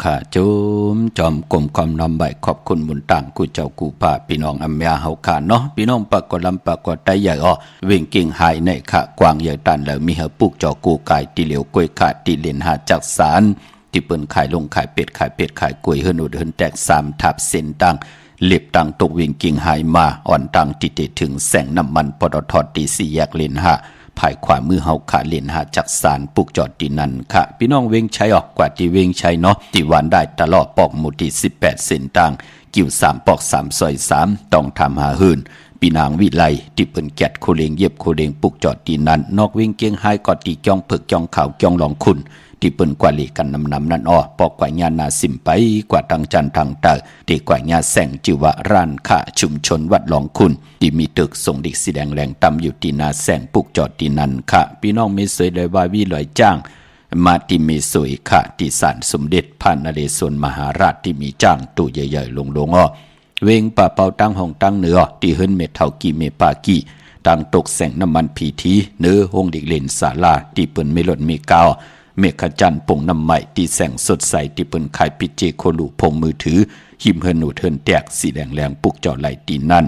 ค่ะจุมจอมกลมความนำใบขอบคุณบุญต่างกูเจ้ากูป่าพี่น้องอำยาเฮาขาเนาะพี่น้องปากกลำปากกไตใหญ่เว่งกิ่งหายในขะกวางใหญ่ตันแล้วมีเฮาปุกจอกูกายตีเหลียวกล้วยขาตีเลนหาจักสารที่เปิ้นขายลงขายเป็ดขายกล้วยเฮือนอุดเฮือนแตก3ทับเส้นตังเล็บตังตกเว่งกิ่งหายมาอ่อนตังติดถึงแสงน้ำมันปตทตี4แยกเลนหาภายขวามือเฮาขาเลนหาจักสารปลูกจอดที่นั่นค่ะพี่น้องเวงชัยออกกว่าที่เวงชัยเนาะที่วันได้ตลอดปอกหมู่ที่18เส้นต่างกิ่ว3ปอก3ซอย3ต้องทำหาหื่น ปีนางวิไลที่เปิ้นแกดโคเลงเย็บโคเลงปุกจอดตีนั้นนอกเวงเกียงไฮกอดตีจ้องเผิกจ้องขาวจ้องหลองคุณที่เปิ้นกว่าเลกันนำนั่นอ้อปอกกว่าญานาสิมไปกว่าตังจันทางเตอที่กว่าญาแสงจิวะร้านค้าชุมชนวัดหลองคุณที่มีตึกส่งเด็กสีแดงแรงตำอยู่ที่นาแสงปุกจอดตีนั้นค่ะพี่น้องไม่สวยเลยว่าวิลอยจ้างมาที่มีสวยค่ะที่ศาลสมเด็จพระนเรศวรมหาราชที่มีจ้างตู้ใหญ่ๆลงอ้อเวงป่าเป่าตั้งห้องตั้งเหนือที่เฮิรนเมเท่ากีเมปากีตั้งตกแสงน้ำมันพีทีเนื้อห้องเด็กเล่นศาลาที่เปิ้นไม่หล่นมีกาวเมฆจันทร์ปงน้ำใหม่ที่แสงสดใสที่เปิ้นขายพิเจโคลูพงมือถือหิมเฮิรนูเทินแตกสีแดงแรงปุกเจาะไหลตีนั่น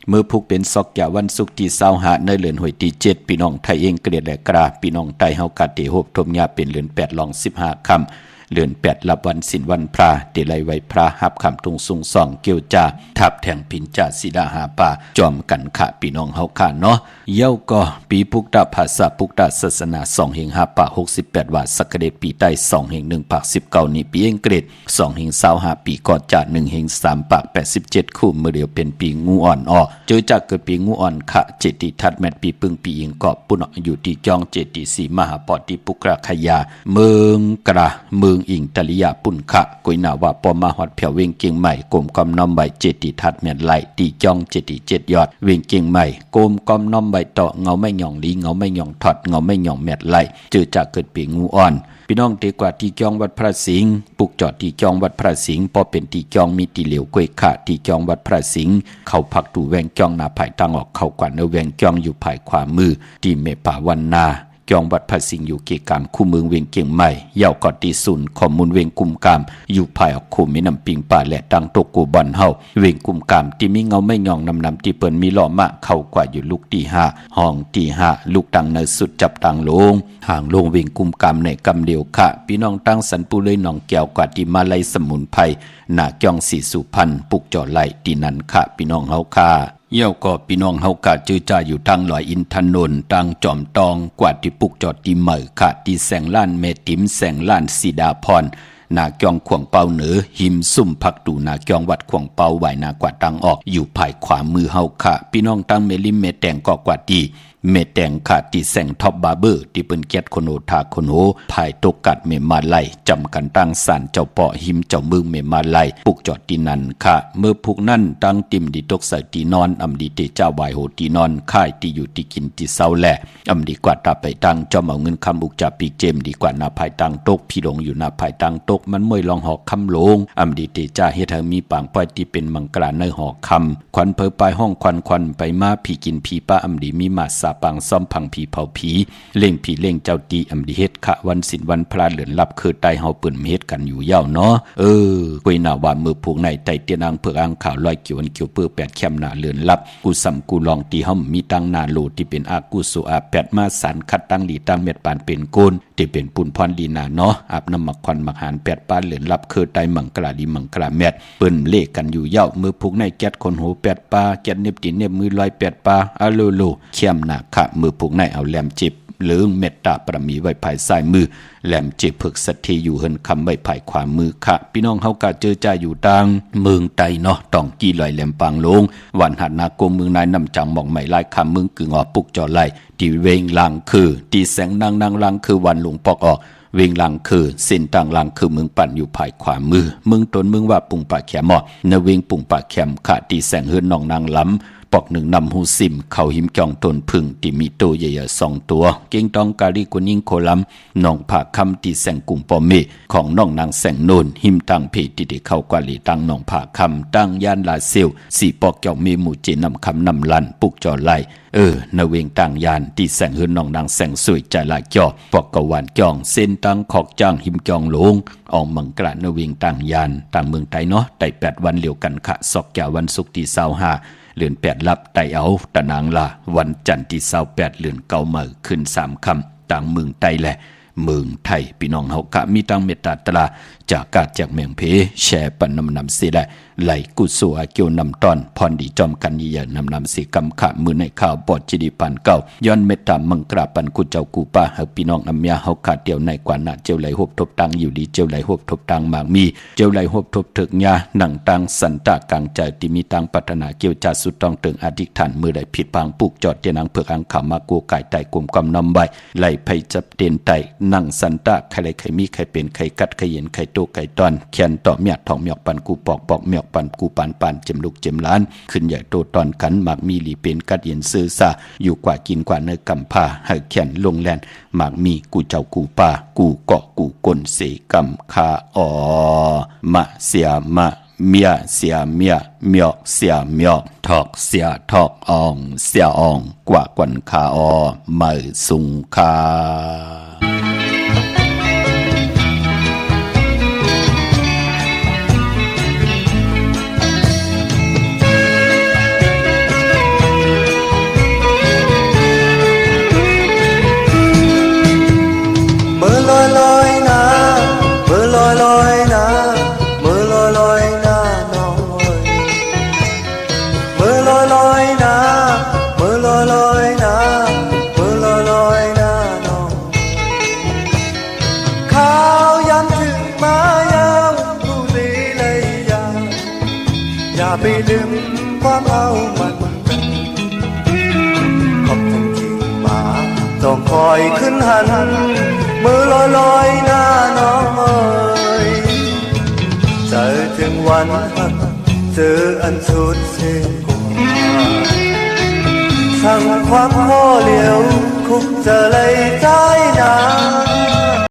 เมื่อพุกเป็นซอกยาวันศุกร์ที่25ในเดือนหวยที่7พี่น้องไทยเองเกลียดและกราพี่น้องไทยเฮากะเตโฮบทมยาเป็นเดือน8ลอง15ค่ำเดือน8รับวันศีลวันพระเตไลไว้พระหับคำตุงสุงส่องเกี่ยวจาทับแทงพินจาสิดาหาป่าจอมกันขะพี่น้องเฮาค่ะเนาะเย้าก็ปีพุกตะภาษาพุกตะศาสนา2แห่ง5ป่า68ว่าสักเดปีใต้2แห่ง1ปาก19นี้ปีเองเกรด2แห่ง25ปีก่อนจาก1แห่ง3ปาก87คู่เมื่อเดียวเป็นปีงูอ่อนอ้อเจอจากเกิดปีงูอ่อนขะเจติทัดแมตปีปึงปีเองเกาะปุ่นอยู่ที่จองเจติสีมหาปอติปุกระขยาเมืองกระเมืองอิงตลิยาปุ่นขะกุยนาว่าปอมาฮอดเพียวเวงเกียงใหม่กลมกอมน้อมใบเจติทัดแมนไหลตีจองเจติ7ยอดเวงเกียงใหม่กลมกอมน้อมใบต่อเงาไม่หย่องลีเงาไม่หย่องถอดเงาไม่หย่องแมดไหลเจอจากเกิดปีงูอ่อนพี่น้องตีกว่าที่จองวัดพระสิงห์ปุกจอดที่จองวัดพระสิงห์พอเป็นที่จองมีตีเหลียวกล้วยขะที่จองวัดพระสิงห์เขาพักตูแวงจองนาภายตั้งออกเข้ากว่าเนแวงจองอยู่ภายขวามือที่เมป่าวันนาจองวัดพระสิงห์อยู่เกกามคู่เมืองเวียงเกียงใหม่เย่ากอดตีศูนย์ข้อมูลเวียงกุมกามอยู่ภายออกคู่มีน้ำปิงป่าและดังตกกูบอนเฮาเวียงกุมกามที่มีเงาไม่หย่องนำที่เปิ้นมีล้อมะเข้ากว่าอยู่ลูกที่5ห้องที่5ลูกดังในสุดจับตังลงห่างลงเวียงกุมกามในกำเดียวค่ะพี่น้องตั้งสันปูเลยหนองแก้วกว่าที่มาลัยสมุนไพรหน้าจองสีสุพรรณปุกจ่อไหลที่นั้นค่ะพี่น้องเฮาค่ะเย่าก็พี่น้องเฮากะจื้อจ่าอยู่ทางลอยอินทนนท์ทางจอมตองกว่าที่ปุกจอดที่เหมอค่ะที่แสงล้านเมติมแสงล้านสีดาพรนาจองขวงเปาเหนือหิมซุ่มพักดูนาจองวัดขวงเปาไหวนากว่าตังออกอยู่ภายขวามือเฮาค่ะพี่น้องตั้งเมลิมเมแตงก็กว่าดีเมแตงค่ะที่แสงท็อปบาร์เบอร์ที่เปิ้นเกียรติคนโอทาคนโหภายตกกัดเมมาไลจำกันตั้งศาลเจ้าเปาะหิมเจ้าเมืองเมมาไลปุกจอดที่นั่นค่ะเมื่อพุกนั่นตั้งติมดีตกใส่ตีนอนอำดีเตเจ้าวายโหตีนอนค่ายที่อยู่ที่กินที่เศร้าแหละอำดีกว่าตาไปตั้งจอมเอาเงินคำบุกจับปีกเจมดีกว่านาภายตั้งตกพี่ลงอยู่นาภายตั้งตกมันมวยลองหอกคำลงอำดีเตจ้าเฮ็ดให้มีปางปอยที่เป็นมังกรในหอกคำควันเพอปลายห้องควันไปมาผีกินผีป้าอำดีมีมาสาปังซ่อมพังผีเผาผีเล่งผีเล่งเจ้าตีอำดีเฮ็ดขะวันศิลวันพระเหลือนรับคือไตเฮาเปิ้นเฮ็ดกันอยู่ยาวเนาะกุยหน้าว่ามือผูกในไตเตียนางเผือกอ่างขาวลอยเกี่ยวอันเกี่ยวเปื้อแปดแคมหน้าเหลือนรับกูสำกูลองตีเฮามีตังนาโลที่เป็นอากุสุอาแปดมาสารคัดตั้งดีตั้งเม็ดปานเป็นโกนที่เป็นปุนพรดีนาเนาะอาบน้ำมักควันมักหานแปดปานเหลือนรับคือไตมังกราดีมังกราแมดเปิ้นเลขกันอยู่ยาวมือผูกในแก๊ดคนหูแปดปาแก๊ดเน็บตีเน็บมือลอยแปดปาอะโลโลเข้มหน้าขะมือผูกในเอาแหลมจิบหรือเมตตาประมีไว้ภายซ้ายมือแหลมเจ็บผึกสัตย์อยู่เฮินคำไว้ภายขวามือค่ะพี่น้องเฮากะเจอใจอยู่ดังเมืองไตเนาะต้องกี้ลอยแหลมปางลงวันหัดนากรมเมืองนายนำจังหม่องใหม่ลายคำเมืองกึ่งอปุกจอไหลที่เวงลังคือที่แสงนางลังคือวันหลวงปอกออกเวงลังคือเส้นต่างลังคือเมืองปั่นอยู่ภายขวามือเมืองตนเมืองว่าปุงปากแขมอในเวงปุงปากแขมค่ะที่แสงเฮือนน้องนางล้ำปอกหนึ่งนำหูซิมเข้าหิมจองตนพึ่งที่มีโตใหญ่ๆ2ตัวเก่งตองกาลีกุนิ่งโคลัมน้องผาคำที่แสงกุ่มปอมเมของน้องนางแสงโนนหิมตังเพที่ได้เข้ากว่าลีตังน้องผาคำตั้งย่านลาเซลสีปอกเกี่ยวเมหมู่เจนำคำนำลันปุกจอไหลนเวงต่างยานที่แสงเฮือนน้องนางแสงสวยใจลายจอปอกกะหวานจองเส้นตังขอกจ้างหิมจองลงออกมังกระนเวงต่างยานต่างเมืองไทยเนาะไต่8วันเหลียวกันขะซอกแก้ววันศุกร์ที่25เดือน8รับไตเอาตะนางลาวันจันทร์ที่28เดือน9มื้อขึ้น3ค่ำต่างเมืองไทยแหละเมืองไทยพี่น้องเฮากะมีตั้งเมตตาตรา จากกาดจากเมืองเพแช่ปันนำสิแหละไหลกุสัวเกี่ยวนำตอนพรดีจอมกันยียนำสิกำขามือในข่าวปอดจิดีปันเก่าย้อนเมตตามังกราปันกุเจ้ากูป้าเฮาพี่น้องอำยาเฮาขาดเดียวในกว่าหน้าเจียวไหลหบทบตังอยู่ดีเจียวไหลหบทบตังหมากมีเจียวไหลหบทบถึกยาหนังตังสันตากลางใจที่มีตังปัฒนาเกี่ยวจัดสุดต้องถึงอธิษฐานมือใดผิดพังปลูกจอดเตียนังเผือกอังขามากูไก่ไต่กลุ่มความนำใบไหลไผจับเตียนไต่นั่งสันตาใครใครมีใครเป็นใครกัดใครเย็นใครโตไก่ตอนเขียนต่อเมียดทองเมียกปันกูปอกเมียกปันกูปานเจมลูกเจมล้านขึ้นใหญ่โตตอนขันหมากมีหลีเป็นกัดเย็นซื้อซาอยู่กว่ากินกว่าเนื้อกำผ้าให้เขียนลงแลนหมากมีกูเจ้ากูป่ากูเกาะกูกลเสกำคาออมะเสียมะเมียเสียเมียเมียกเสียเมียกทอกเสียทอกอองเสียอองกว่ากวนคาออไม่สุงคาอย่าไปลืมความเอามันขอบทั้งที่มาต้องคอยขึ้นหันมือลอยหน้าน้องเอ๋ยเจอถึงวันหักเจออันสุดเสียกว่าสั่งความพ่อเหลียวคุกเจอเลยใจนาน